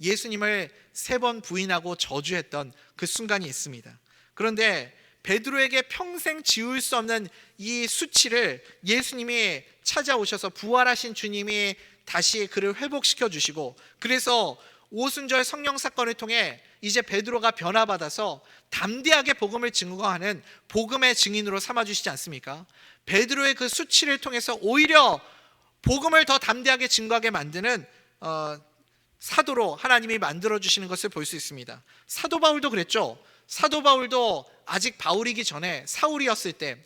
B: 예수님을 3번 부인하고 저주했던 그 순간이 있습니다. 그런데 베드로에게 평생 지울 수 없는 이 수치를 예수님이 찾아오셔서 부활하신 주님이 다시 그를 회복시켜 주시고, 그래서 오순절 성령 사건을 통해 이제 베드로가 변화받아서 담대하게 복음을 증거하는 복음의 증인으로 삼아주시지 않습니까? 베드로의 그 수치를 통해서 오히려 복음을 더 담대하게 증거하게 만드는 사도로 하나님이 만들어주시는 것을 볼 수 있습니다. 사도 바울도 그랬죠. 사도 바울도 아직 바울이기 전에 사울이었을 때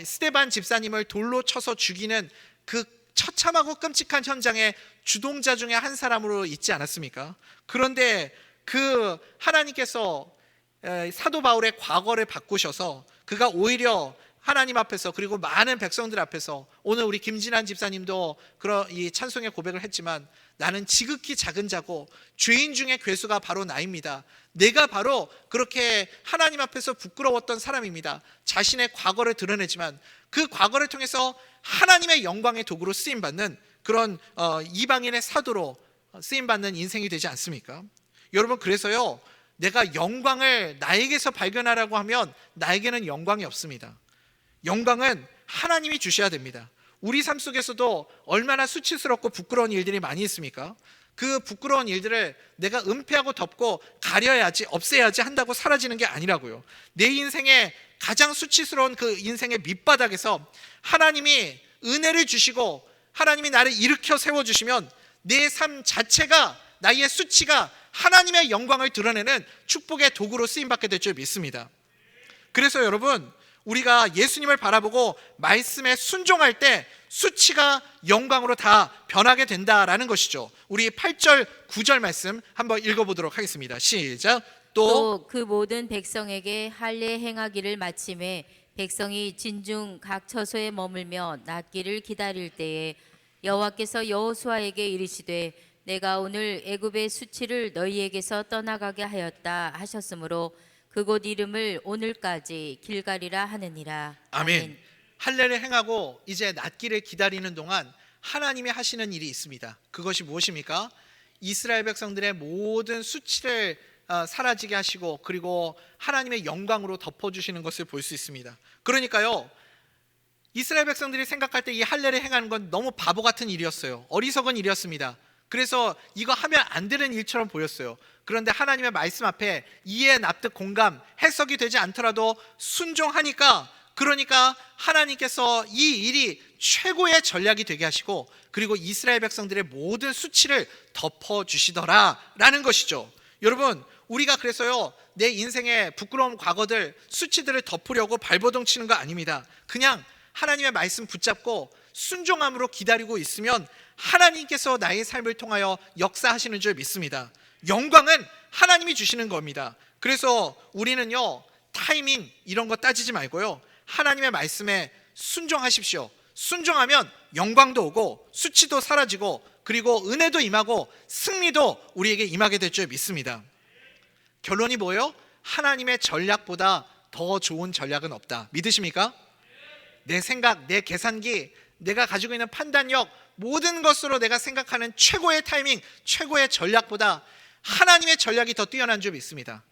B: 스데반 집사님을 돌로 쳐서 죽이는 그 처참하고 끔찍한 현장의 주동자 중에 한 사람으로 있지 않았습니까? 그런데 그 하나님께서 사도 바울의 과거를 바꾸셔서 그가 오히려 하나님 앞에서 그리고 많은 백성들 앞에서 오늘 우리 김진환 집사님도 그런 이 찬송의 고백을 했지만 나는 지극히 작은 자고 죄인 중에 괴수가 바로 나입니다. 내가 바로 그렇게 하나님 앞에서 부끄러웠던 사람입니다. 자신의 과거를 드러내지만 그 과거를 통해서 하나님의 영광의 도구로 쓰임받는 그런 이방인의 사도로 쓰임받는 인생이 되지 않습니까? 여러분, 그래서요, 내가 영광을 나에게서 발견하라고 하면 나에게는 영광이 없습니다. 영광은 하나님이 주셔야 됩니다. 우리 삶 속에서도 얼마나 수치스럽고 부끄러운 일들이 많이 있습니까? 그 부끄러운 일들을 내가 은폐하고 덮고 가려야지, 없애야지 한다고 사라지는 게 아니라고요. 내 인생의 가장 수치스러운 그 인생의 밑바닥에서 하나님이 은혜를 주시고 하나님이 나를 일으켜 세워주시면 내 삶 자체가, 나의 수치가 하나님의 영광을 드러내는 축복의 도구로 쓰임받게 될 줄 믿습니다. 그래서 여러분, 우리가 예수님을 바라보고 말씀에 순종할 때 수치가 영광으로 다 변하게 된다라는 것이죠. 우리 8절 9절 말씀 한번 읽어보도록 하겠습니다. 시작.
C: 또 그 모든 백성에게 할례 행하기를 마침에 백성이 진중 각 처소에 머물며 낫기를 기다릴 때에 여호와께서 여호수아에게 이르시되 내가 오늘 애굽의 수치를 너희에게서 떠나가게 하였다 하셨으므로 그곳 이름을 오늘까지 길갈이라 하느니라.
B: 아멘. 할례를 행하고 이제 낫기를 기다리는 동안 하나님이 하시는 일이 있습니다. 그것이 무엇입니까? 이스라엘 백성들의 모든 수치를 사라지게 하시고 그리고 하나님의 영광으로 덮어주시는 것을 볼 수 있습니다. 그러니까요, 이스라엘 백성들이 생각할 때 이 할례를 행하는 건 너무 바보 같은 일이었어요. 어리석은 일이었습니다. 그래서 이거 하면 안 되는 일처럼 보였어요. 그런데 하나님의 말씀 앞에 이해, 납득, 공감, 해석이 되지 않더라도 순종하니까, 그러니까 하나님께서 이 일이 최고의 전략이 되게 하시고 그리고 이스라엘 백성들의 모든 수치를 덮어주시더라라는 것이죠. 여러분, 우리가 그래서요, 내 인생의 부끄러운 과거들, 수치들을 덮으려고 발버둥 치는 거 아닙니다. 그냥 하나님의 말씀 붙잡고 순종함으로 기다리고 있으면 하나님께서 나의 삶을 통하여 역사하시는 줄 믿습니다. 영광은 하나님이 주시는 겁니다. 그래서 우리는요, 타이밍 이런 거 따지지 말고요, 하나님의 말씀에 순종하십시오. 순종하면 영광도 오고 수치도 사라지고 그리고 은혜도 임하고 승리도 우리에게 임하게 될 줄 믿습니다. 결론이 뭐예요? 하나님의 전략보다 더 좋은 전략은 없다. 믿으십니까? 내 생각, 내 계산기, 내가 가지고 있는 판단력, 모든 것으로 내가 생각하는 최고의 타이밍, 최고의 전략보다 하나님의 전략이 더 뛰어난 줄 믿습니다.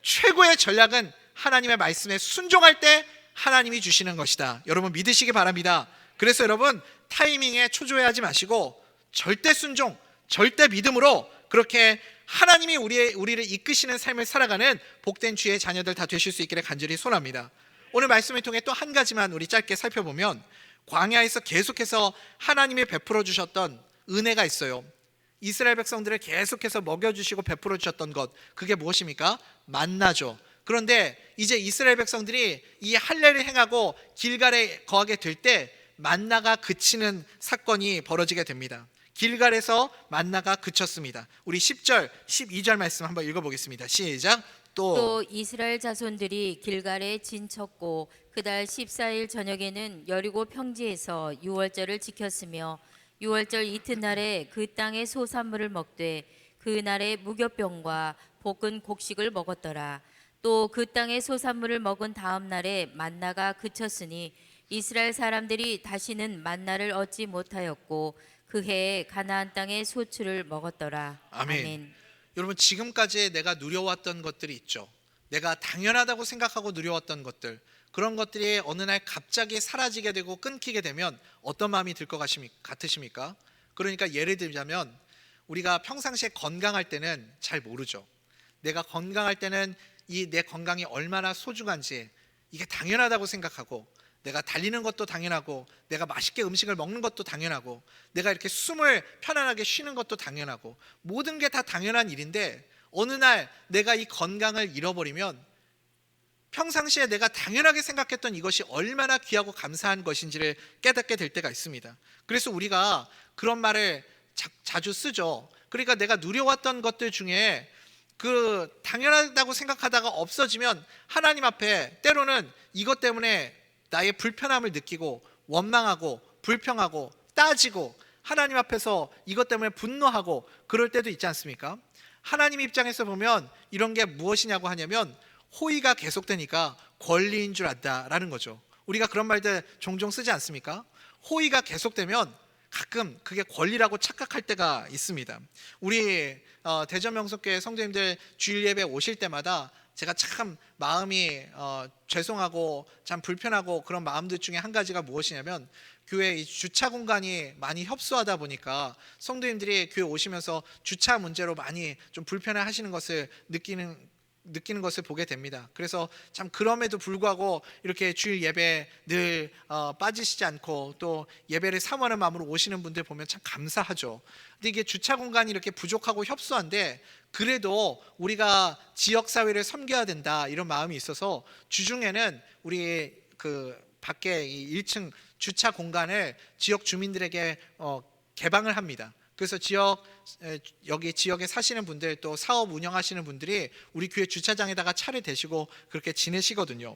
B: 최고의 전략은 하나님의 말씀에 순종할 때 하나님이 주시는 것이다. 여러분 믿으시기 바랍니다. 그래서 여러분, 타이밍에 초조해하지 마시고 절대 순종, 절대 믿음으로 그렇게 하나님이 우리를 이끄시는 삶을 살아가는 복된 주의 자녀들 다 되실 수 있기를 간절히 소원합니다. 오늘 말씀을 통해 또 한 가지만 우리 짧게 살펴보면, 광야에서 계속해서 하나님이 베풀어 주셨던 은혜가 있어요. 이스라엘 백성들을 계속해서 먹여주시고 베풀어 주셨던 것, 그게 무엇입니까? 만나죠. 그런데 이제 이스라엘 백성들이 이 할례를 행하고 길갈에 거하게 될 때 만나가 그치는 사건이 벌어지게 됩니다. 길갈에서 만나가 그쳤습니다. 우리 10절, 12절 말씀 한번 읽어보겠습니다. 시작.
C: 또 이스라엘 자손들이 길갈에 진쳤고 그달 14일 저녁에는 여리고 평지에서 유월절을 지켰으며 유월절 이튿날에 그 땅의 소산물을 먹되 그날에 무교병과 볶은 곡식을 먹었더라. 또 그 땅의 소산물을 먹은 다음 날에 만나가 그쳤으니 이스라엘 사람들이 다시는 만나를 얻지 못하였고 그 해에 가나안 땅의 소출을 먹었더라.
B: 아멘. 여러분, 지금까지 내가 누려왔던 것들이 있죠. 내가 당연하다고 생각하고 누려왔던 것들, 그런 것들이 어느 날 갑자기 사라지게 되고 끊기게 되면 어떤 마음이 들 것 같으십니까? 그러니까 예를 들자면, 우리가 평상시에 건강할 때는 잘 모르죠. 내가 건강할 때는 이 내 건강이 얼마나 소중한지 이게 당연하다고 생각하고, 내가 달리는 것도 당연하고, 내가 맛있게 음식을 먹는 것도 당연하고, 내가 이렇게 숨을 편안하게 쉬는 것도 당연하고, 모든 게 다 당연한 일인데 어느 날 내가 이 건강을 잃어버리면 평상시에 내가 당연하게 생각했던 이것이 얼마나 귀하고 감사한 것인지를 깨닫게 될 때가 있습니다. 그래서 우리가 그런 말을 자주 쓰죠. 그러니까 내가 누려왔던 것들 중에 그 당연하다고 생각하다가 없어지면 하나님 앞에 때로는 이것 때문에 나의 불편함을 느끼고 원망하고 불평하고 따지고 하나님 앞에서 이것 때문에 분노하고 그럴 때도 있지 않습니까? 하나님 입장에서 보면 이런 게 무엇이냐고 하냐면 호의가 계속되니까 권리인 줄 안다라는 거죠. 우리가 그런 말들 종종 쓰지 않습니까? 호의가 계속되면 가끔 그게 권리라고 착각할 때가 있습니다. 우리 대전명석교회 성도님들 주일 예배 오실 때마다 제가 참 마음이 죄송하고 참 불편하고 그런 마음들 중에 한 가지가 무엇이냐면 교회 이 주차 공간이 많이 협소하다 보니까 성도님들이 교회 오시면서 주차 문제로 많이 좀 불편해 하시는 것을 느끼는 것을 보게 됩니다. 그래서 참 그럼에도 불구하고 이렇게 주일 예배 늘 빠지시지 않고 또 예배를 사모하는 마음으로 오시는 분들 보면 참 감사하죠. 근데 이게 주차 공간이 이렇게 부족하고 협소한데 그래도 우리가 지역사회를 섬겨야 된다 이런 마음이 있어서 주중에는 우리 그 밖에 이 1층 주차 공간을 지역 주민들에게 개방을 합니다. 그래서 여기 지역에 사시는 분들 또 사업 운영하시는 분들이 우리 교회 주차장에다가 차를 대시고 그렇게 지내시거든요.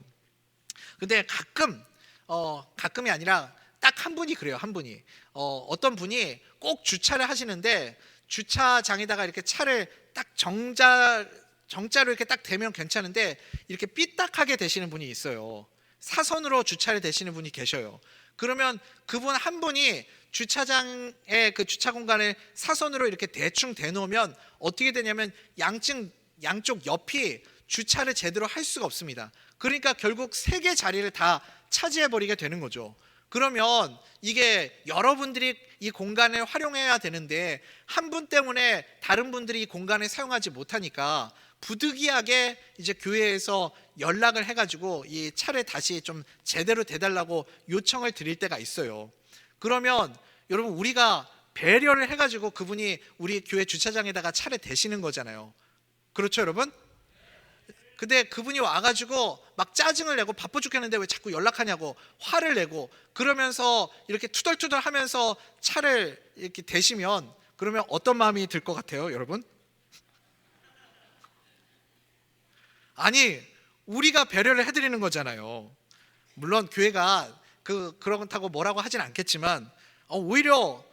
B: 근데 가끔이 아니라 딱 한 분이 그래요. 한 분이 어떤 분이 꼭 주차를 하시는데 주차장에다가 이렇게 차를 딱 정자로 이렇게 딱 대면 괜찮은데 이렇게 삐딱하게 대시는 분이 있어요. 사선으로 주차를 대시는 분이 계셔요. 그러면 그분 한 분이 주차장의 그 주차 공간을 사선으로 이렇게 대충 대놓으면 어떻게 되냐면 양쪽 옆이 주차를 제대로 할 수가 없습니다. 그러니까 결국 세 개 자리를 다 차지해버리게 되는 거죠. 그러면 이게 여러분들이 이 공간을 활용해야 되는데 한 분 때문에 다른 분들이 이 공간을 사용하지 못하니까 부득이하게 이제 교회에서 연락을 해가지고 이 차를 다시 좀 제대로 대달라고 요청을 드릴 때가 있어요. 그러면 여러분 우리가 배려를 해가지고 그분이 우리 교회 주차장에다가 차를 대시는 거잖아요. 그렇죠 여러분? 근데 그분이 와가지고 막 짜증을 내고 바빠 죽겠는데 왜 자꾸 연락하냐고 화를 내고 그러면서 이렇게 투덜투덜 하면서 차를 이렇게 대시면 그러면 어떤 마음이 들 것 같아요 여러분? 아니 우리가 배려를 해드리는 거잖아요. 물론 교회가 그렇다고 뭐라고 하진 않겠지만 오히려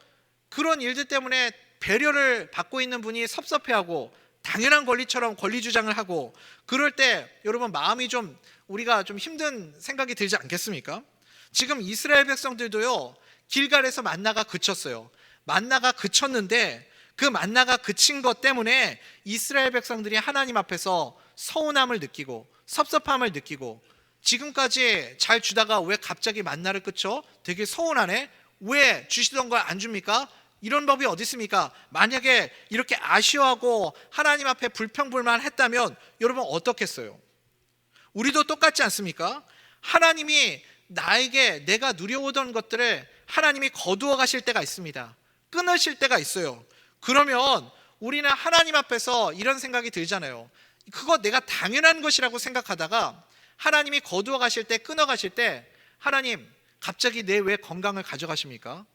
B: 그런 일들 때문에 배려를 받고 있는 분이 섭섭해하고 당연한 권리처럼 권리 주장을 하고 그럴 때 여러분 마음이 좀 우리가 좀 힘든 생각이 들지 않겠습니까? 지금 이스라엘 백성들도요 길갈에서 만나가 그쳤어요. 만나가 그쳤는데 그 만나가 그친 것 때문에 이스라엘 백성들이 하나님 앞에서 서운함을 느끼고 섭섭함을 느끼고 지금까지 잘 주다가 왜 갑자기 만나를 그쳐? 되게 서운하네? 왜 주시던 걸 안 줍니까? 이런 법이 어디 있습니까? 만약에 이렇게 아쉬워하고 하나님 앞에 불평불만했다면 여러분 어떻겠어요? 우리도 똑같지 않습니까? 하나님이 나에게 내가 누려오던 것들을 하나님이 거두어 가실 때가 있습니다. 끊으실 때가 있어요. 그러면 우리는 하나님 앞에서 이런 생각이 들잖아요. 그거 내가 당연한 것이라고 생각하다가 하나님이 거두어 가실 때 끊어 가실 때 하나님 갑자기 내 왜 건강을 가져가십니까?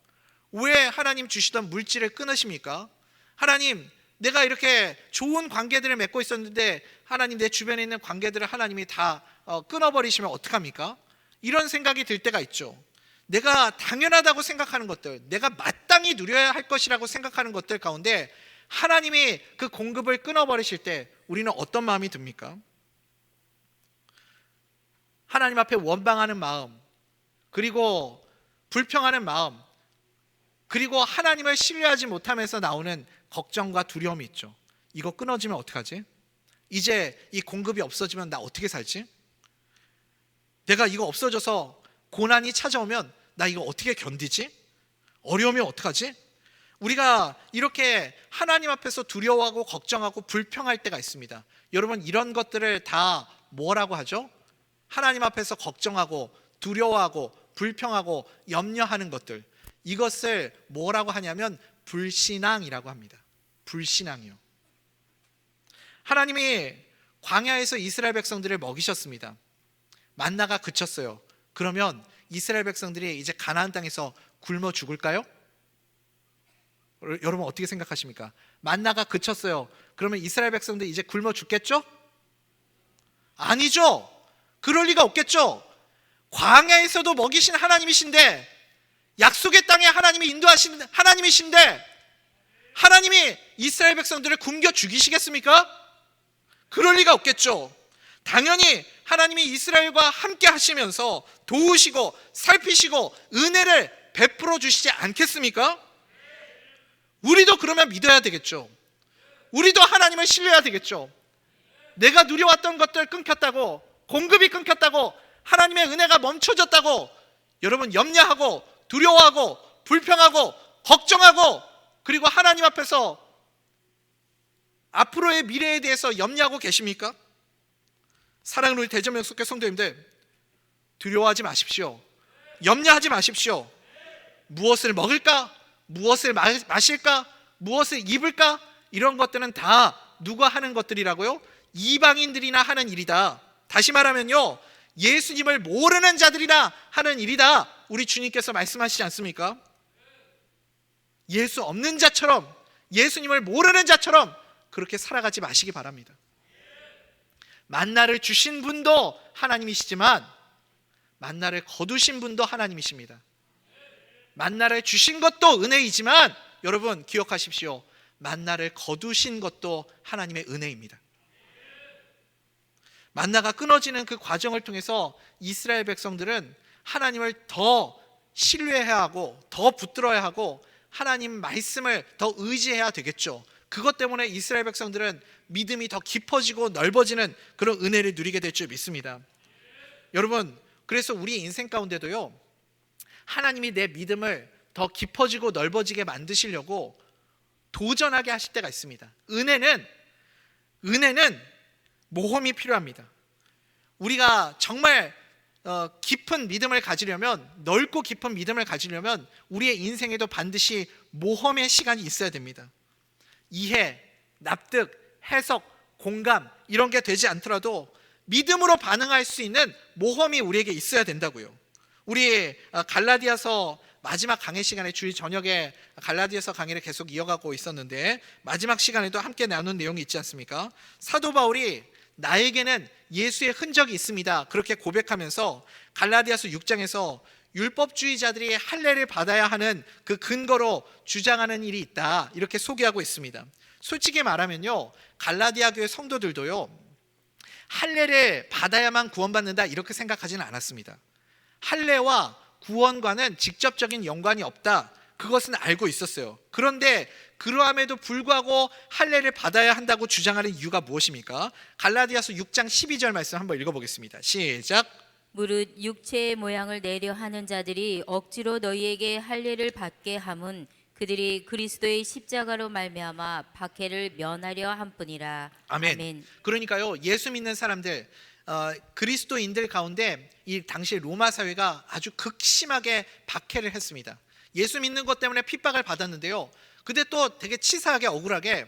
B: 왜 하나님 주시던 물질을 끊으십니까? 하나님 내가 이렇게 좋은 관계들을 맺고 있었는데 하나님 내 주변에 있는 관계들을 하나님이 다 끊어버리시면 어떡합니까? 이런 생각이 들 때가 있죠. 내가 당연하다고 생각하는 것들, 내가 마땅히 누려야 할 것이라고 생각하는 것들 가운데 하나님이 그 공급을 끊어버리실 때 우리는 어떤 마음이 듭니까? 하나님 앞에 원망하는 마음, 그리고 불평하는 마음, 그리고 하나님을 신뢰하지 못하면서 나오는 걱정과 두려움이 있죠. 이거 끊어지면 어떡하지? 이제 이 공급이 없어지면 나 어떻게 살지? 내가 이거 없어져서 고난이 찾아오면 나 이거 어떻게 견디지? 어려우면 어떡하지? 우리가 이렇게 하나님 앞에서 두려워하고 걱정하고 불평할 때가 있습니다. 여러분 이런 것들을 다 뭐라고 하죠? 하나님 앞에서 걱정하고 두려워하고 불평하고 염려하는 것들, 이것을 뭐라고 하냐면 불신앙이라고 합니다. 불신앙이요. 하나님이 광야에서 이스라엘 백성들을 먹이셨습니다. 만나가 그쳤어요. 그러면 이스라엘 백성들이 이제 가나안 땅에서 굶어 죽을까요? 여러분 어떻게 생각하십니까? 만나가 그쳤어요. 그러면 이스라엘 백성들이 이제 굶어 죽겠죠? 아니죠. 그럴 리가 없겠죠. 광야에서도 먹이신 하나님이신데, 약속의 땅에 하나님이 인도하신 하나님이신데, 하나님이 이스라엘 백성들을 굶겨 죽이시겠습니까? 그럴 리가 없겠죠. 당연히 하나님이 이스라엘과 함께 하시면서 도우시고 살피시고 은혜를 베풀어 주시지 않겠습니까? 우리도 그러면 믿어야 되겠죠. 우리도 하나님을 신뢰해야 되겠죠. 내가 누려왔던 것들 끊겼다고, 공급이 끊겼다고, 하나님의 은혜가 멈춰졌다고 여러분 염려하고 두려워하고 불평하고 걱정하고, 그리고 하나님 앞에서 앞으로의 미래에 대해서 염려하고 계십니까? 사랑하는 우리 대전 명숙회 성도님들, 두려워하지 마십시오. 염려하지 마십시오. 무엇을 먹을까? 무엇을 마실까? 무엇을 입을까? 이런 것들은 다 누가 하는 것들이라고요? 이방인들이나 하는 일이다. 다시 말하면요, 예수님을 모르는 자들이나 하는 일이다. 우리 주님께서 말씀하시지 않습니까? 예수 없는 자처럼, 예수님을 모르는 자처럼 그렇게 살아가지 마시기 바랍니다. 만나를 주신 분도 하나님이시지만 만나를 거두신 분도 하나님이십니다. 만나를 주신 것도 은혜이지만 여러분 기억하십시오. 만나를 거두신 것도 하나님의 은혜입니다. 만나가 끊어지는 그 과정을 통해서 이스라엘 백성들은 하나님을 더 신뢰해야 하고 더 붙들어야 하고 하나님 말씀을 더 의지해야 되겠죠. 그것 때문에 이스라엘 백성들은 믿음이 더 깊어지고 넓어지는 그런 은혜를 누리게 될 줄 믿습니다. 여러분, 그래서 우리 인생 가운데도요, 하나님이 내 믿음을 더 깊어지고 넓어지게 만드시려고 도전하게 하실 때가 있습니다. 은혜는 모험이 필요합니다. 우리가 정말 깊은 믿음을 가지려면, 넓고 깊은 믿음을 가지려면 우리의 인생에도 반드시 모험의 시간이 있어야 됩니다. 이해, 납득, 해석, 공감 이런 게 되지 않더라도 믿음으로 반응할 수 있는 모험이 우리에게 있어야 된다고요. 우리 갈라디아서 마지막 강의 시간에 주일 저녁에 갈라디아서 강의를 계속 이어가고 있었는데 마지막 시간에도 함께 나눈 내용이 있지 않습니까? 사도 바울이 나에게는 예수의 흔적이 있습니다, 그렇게 고백하면서 갈라디아서 6장에서 율법주의자들이 할례를 받아야 하는 그 근거로 주장하는 일이 있다, 이렇게 소개하고 있습니다. 솔직히 말하면요, 갈라디아 교회 성도들도요, 할례를 받아야만 구원받는다 이렇게 생각하지는 않았습니다. 할례와 구원과는 직접적인 연관이 없다, 그것은 알고 있었어요. 그런데 그러함에도 불구하고 할례를 받아야 한다고 주장하는 이유가 무엇입니까? 갈라디아서 6장 12절 말씀 한번 읽어보겠습니다. 시작.
C: 무릇 육체의 모양을 내려 하는 자들이 억지로 너희에게 할례를 받게 함은 그들이 그리스도의 십자가로 말미암아 박해를 면하려 함뿐이라.
B: 아멘. 그러니까요, 예수 믿는 사람들, 그리스도인들 가운데 이 당시 로마 사회가 아주 극심하게 박해를 했습니다. 예수 믿는 것 때문에 핍박을 받았는데요, 근데 또 되게 치사하게 억울하게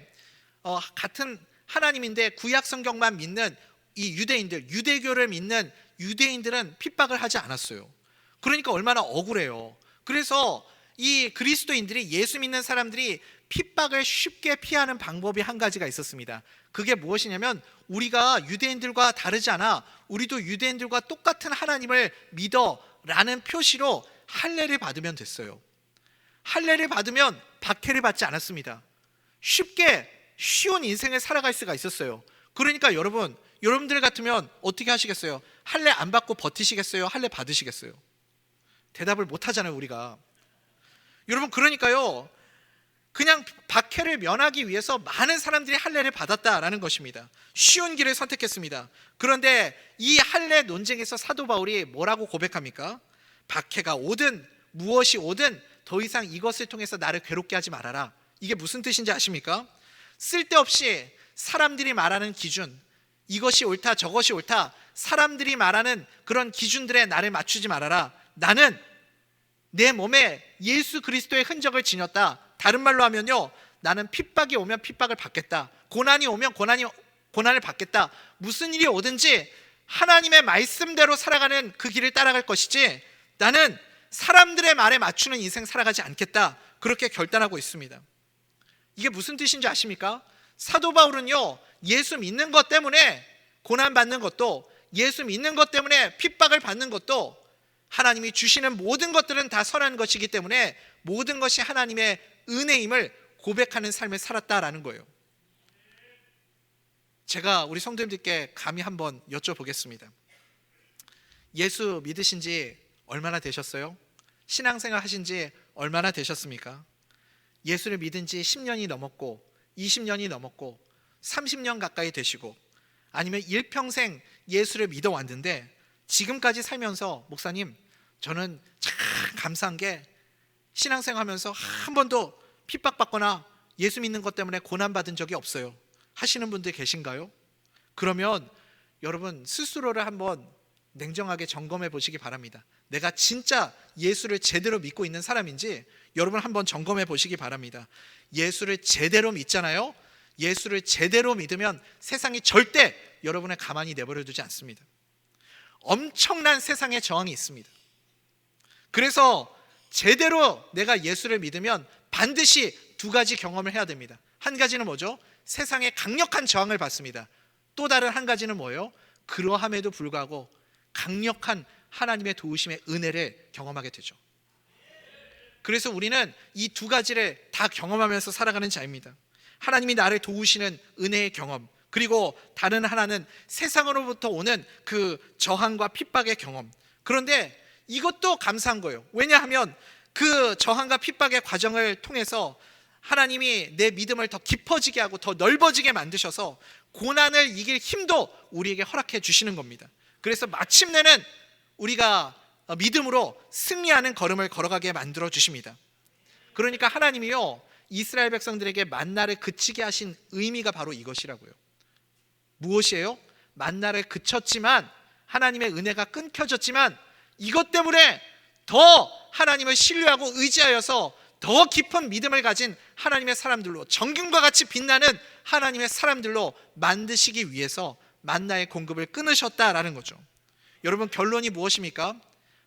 B: 같은 하나님인데 구약 성경만 믿는 이 유대인들, 유대교를 믿는 유대인들은 핍박을 하지 않았어요. 그러니까 얼마나 억울해요. 그래서 이 그리스도인들이, 예수 믿는 사람들이 핍박을 쉽게 피하는 방법이 한 가지가 있었습니다. 그게 무엇이냐면, 우리가 유대인들과 다르지 않아, 우리도 유대인들과 똑같은 하나님을 믿어 라는 표시로 할례를 받으면 됐어요. 할례를 받으면 박해를 받지 않았습니다. 쉽게 쉬운 인생을 살아갈 수가 있었어요. 그러니까 여러분들 같으면 어떻게 하시겠어요? 할례 안 받고 버티시겠어요? 할례 받으시겠어요? 대답을 못 하잖아요, 우리가. 여러분, 그러니까요, 그냥 박해를 면하기 위해서 많은 사람들이 할례를 받았다라는 것입니다. 쉬운 길을 선택했습니다. 그런데 이 할례 논쟁에서 사도 바울이 뭐라고 고백합니까? 박해가 오든 무엇이 오든 더 이상 이것을 통해서 나를 괴롭게 하지 말아라. 이게 무슨 뜻인지 아십니까? 쓸데없이 사람들이 말하는 기준, 이것이 옳다 저것이 옳다, 사람들이 말하는 그런 기준들에 나를 맞추지 말아라. 나는 내 몸에 예수 그리스도의 흔적을 지녔다. 다른 말로 하면요, 나는 핍박이 오면 핍박을 받겠다, 고난이 오면 고난이 고난을 받겠다. 무슨 일이 오든지 하나님의 말씀대로 살아가는 그 길을 따라갈 것이지 나는 사람들의 말에 맞추는 인생 살아가지 않겠다. 그렇게 결단하고 있습니다. 이게 무슨 뜻인지 아십니까? 사도 바울은요, 예수 믿는 것 때문에 고난받는 것도, 예수 믿는 것 때문에 핍박을 받는 것도 하나님이 주시는 모든 것들은 다 선한 것이기 때문에 모든 것이 하나님의 은혜임을 고백하는 삶을 살았다라는 거예요. 제가 우리 성도님들께 감히 한번 여쭤보겠습니다. 예수 믿으신 지 얼마나 되셨어요? 신앙생활 하신 지 얼마나 되셨습니까? 예수를 믿은 지 10년이 넘었고 20년이 넘었고 30년 가까이 되시고 아니면 일평생 예수를 믿어왔는데 지금까지 살면서 목사님, 저는 참 감사한 게 신앙생활 하면서 한 번도 핍박받거나 예수 믿는 것 때문에 고난받은 적이 없어요 하시는 분들 계신가요? 그러면 여러분 스스로를 한번 냉정하게 점검해 보시기 바랍니다. 내가 진짜 예수를 제대로 믿고 있는 사람인지 여러분 한번 점검해 보시기 바랍니다. 예수를 제대로 믿잖아요. 예수를 제대로 믿으면 세상이 절대 여러분을 가만히 내버려 두지 않습니다. 엄청난 세상의 저항이 있습니다. 그래서 제대로 내가 예수를 믿으면 반드시 두 가지 경험을 해야 됩니다. 한 가지는 뭐죠? 세상의 강력한 저항을 받습니다. 또 다른 한 가지는 뭐예요? 그러함에도 불구하고 강력한 하나님의 도우심의 은혜를 경험하게 되죠. 그래서 우리는 이 두 가지를 다 경험하면서 살아가는 자입니다. 하나님이 나를 도우시는 은혜의 경험, 그리고 다른 하나는 세상으로부터 오는 그 저항과 핍박의 경험. 그런데 이것도 감사한 거예요. 왜냐하면 그 저항과 핍박의 과정을 통해서 하나님이 내 믿음을 더 깊어지게 하고 더 넓어지게 만드셔서 고난을 이길 힘도 우리에게 허락해 주시는 겁니다. 그래서 마침내는 우리가 믿음으로 승리하는 걸음을 걸어가게 만들어 주십니다. 그러니까 하나님이요, 이스라엘 백성들에게 만나를 그치게 하신 의미가 바로 이것이라고요. 무엇이에요? 만나를 그쳤지만, 하나님의 은혜가 끊겨졌지만 이것 때문에 더 하나님을 신뢰하고 의지하여서 더 깊은 믿음을 가진 하나님의 사람들로, 정금과 같이 빛나는 하나님의 사람들로 만드시기 위해서 만나의 공급을 끊으셨다라는 거죠. 여러분, 결론이 무엇입니까?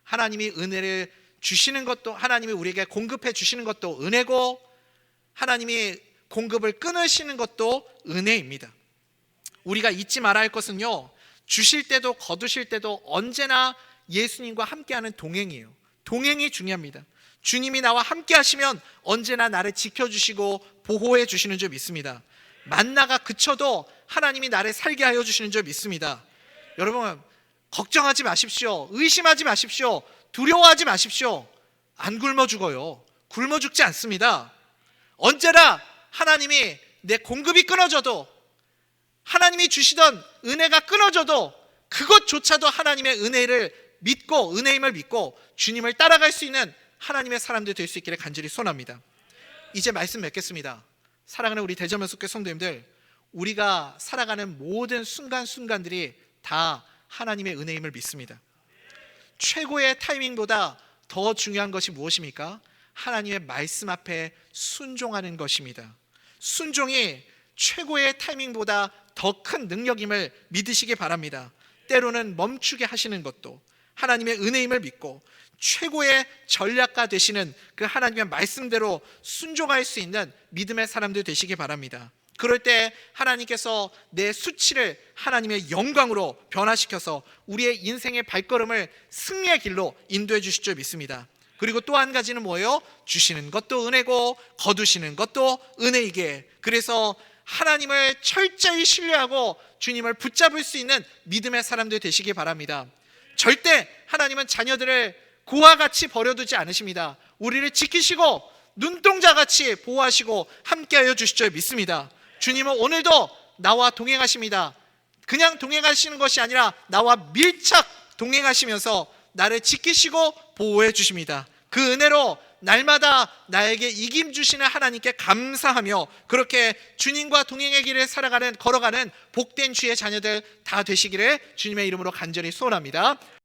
B: 하나님이 은혜를 주시는 것도, 하나님이 우리에게 공급해 주시는 것도 은혜고, 하나님이 공급을 끊으시는 것도 은혜입니다. 우리가 잊지 말아야 할 것은요, 주실 때도 거두실 때도 언제나 예수님과 함께하는 동행이에요. 동행이 중요합니다. 주님이 나와 함께 하시면 언제나 나를 지켜주시고 보호해 주시는 줄 믿습니다. 만나가 그쳐도 하나님이 나를 살게 하여 주시는 줄 믿습니다. 여러분, 걱정하지 마십시오. 의심하지 마십시오. 두려워하지 마십시오. 안 굶어 죽어요. 굶어 죽지 않습니다. 언제나 하나님이 내 공급이 끊어져도, 하나님이 주시던 은혜가 끊어져도 그것조차도 하나님의 은혜를 믿고, 은혜임을 믿고 주님을 따라갈 수 있는 하나님의 사람들 될 수 있기를 간절히 소원합니다. 이제 말씀 맺겠습니다. 사랑하는 우리 대전면속교 성도님들, 우리가 살아가는 모든 순간순간들이 다 하나님의 은혜임을 믿습니다. 최고의 타이밍보다 더 중요한 것이 무엇입니까? 하나님의 말씀 앞에 순종하는 것입니다. 순종이 최고의 타이밍보다 더 큰 능력임을 믿으시기 바랍니다. 때로는 멈추게 하시는 것도 하나님의 은혜임을 믿고 최고의 전략가 되시는 그 하나님의 말씀대로 순종할 수 있는 믿음의 사람들 되시기 바랍니다. 그럴 때 하나님께서 내 수치를 하나님의 영광으로 변화시켜서 우리의 인생의 발걸음을 승리의 길로 인도해 주실 줄 믿습니다. 그리고 또 한 가지는 뭐예요? 주시는 것도 은혜고 거두시는 것도 은혜이게, 그래서 하나님을 철저히 신뢰하고 주님을 붙잡을 수 있는 믿음의 사람들 되시기 바랍니다. 절대 하나님은 자녀들을 고와 같이 버려두지 않으십니다. 우리를 지키시고 눈동자같이 보호하시고 함께하여 주실 줄 믿습니다. 주님은 오늘도 나와 동행하십니다. 그냥 동행하시는 것이 아니라 나와 밀착 동행하시면서 나를 지키시고 보호해 주십니다. 그 은혜로 날마다 나에게 이김 주시는 하나님께 감사하며 그렇게 주님과 동행의 길을 걸어가는 복된 주의 자녀들 다 되시기를 주님의 이름으로 간절히 소원합니다.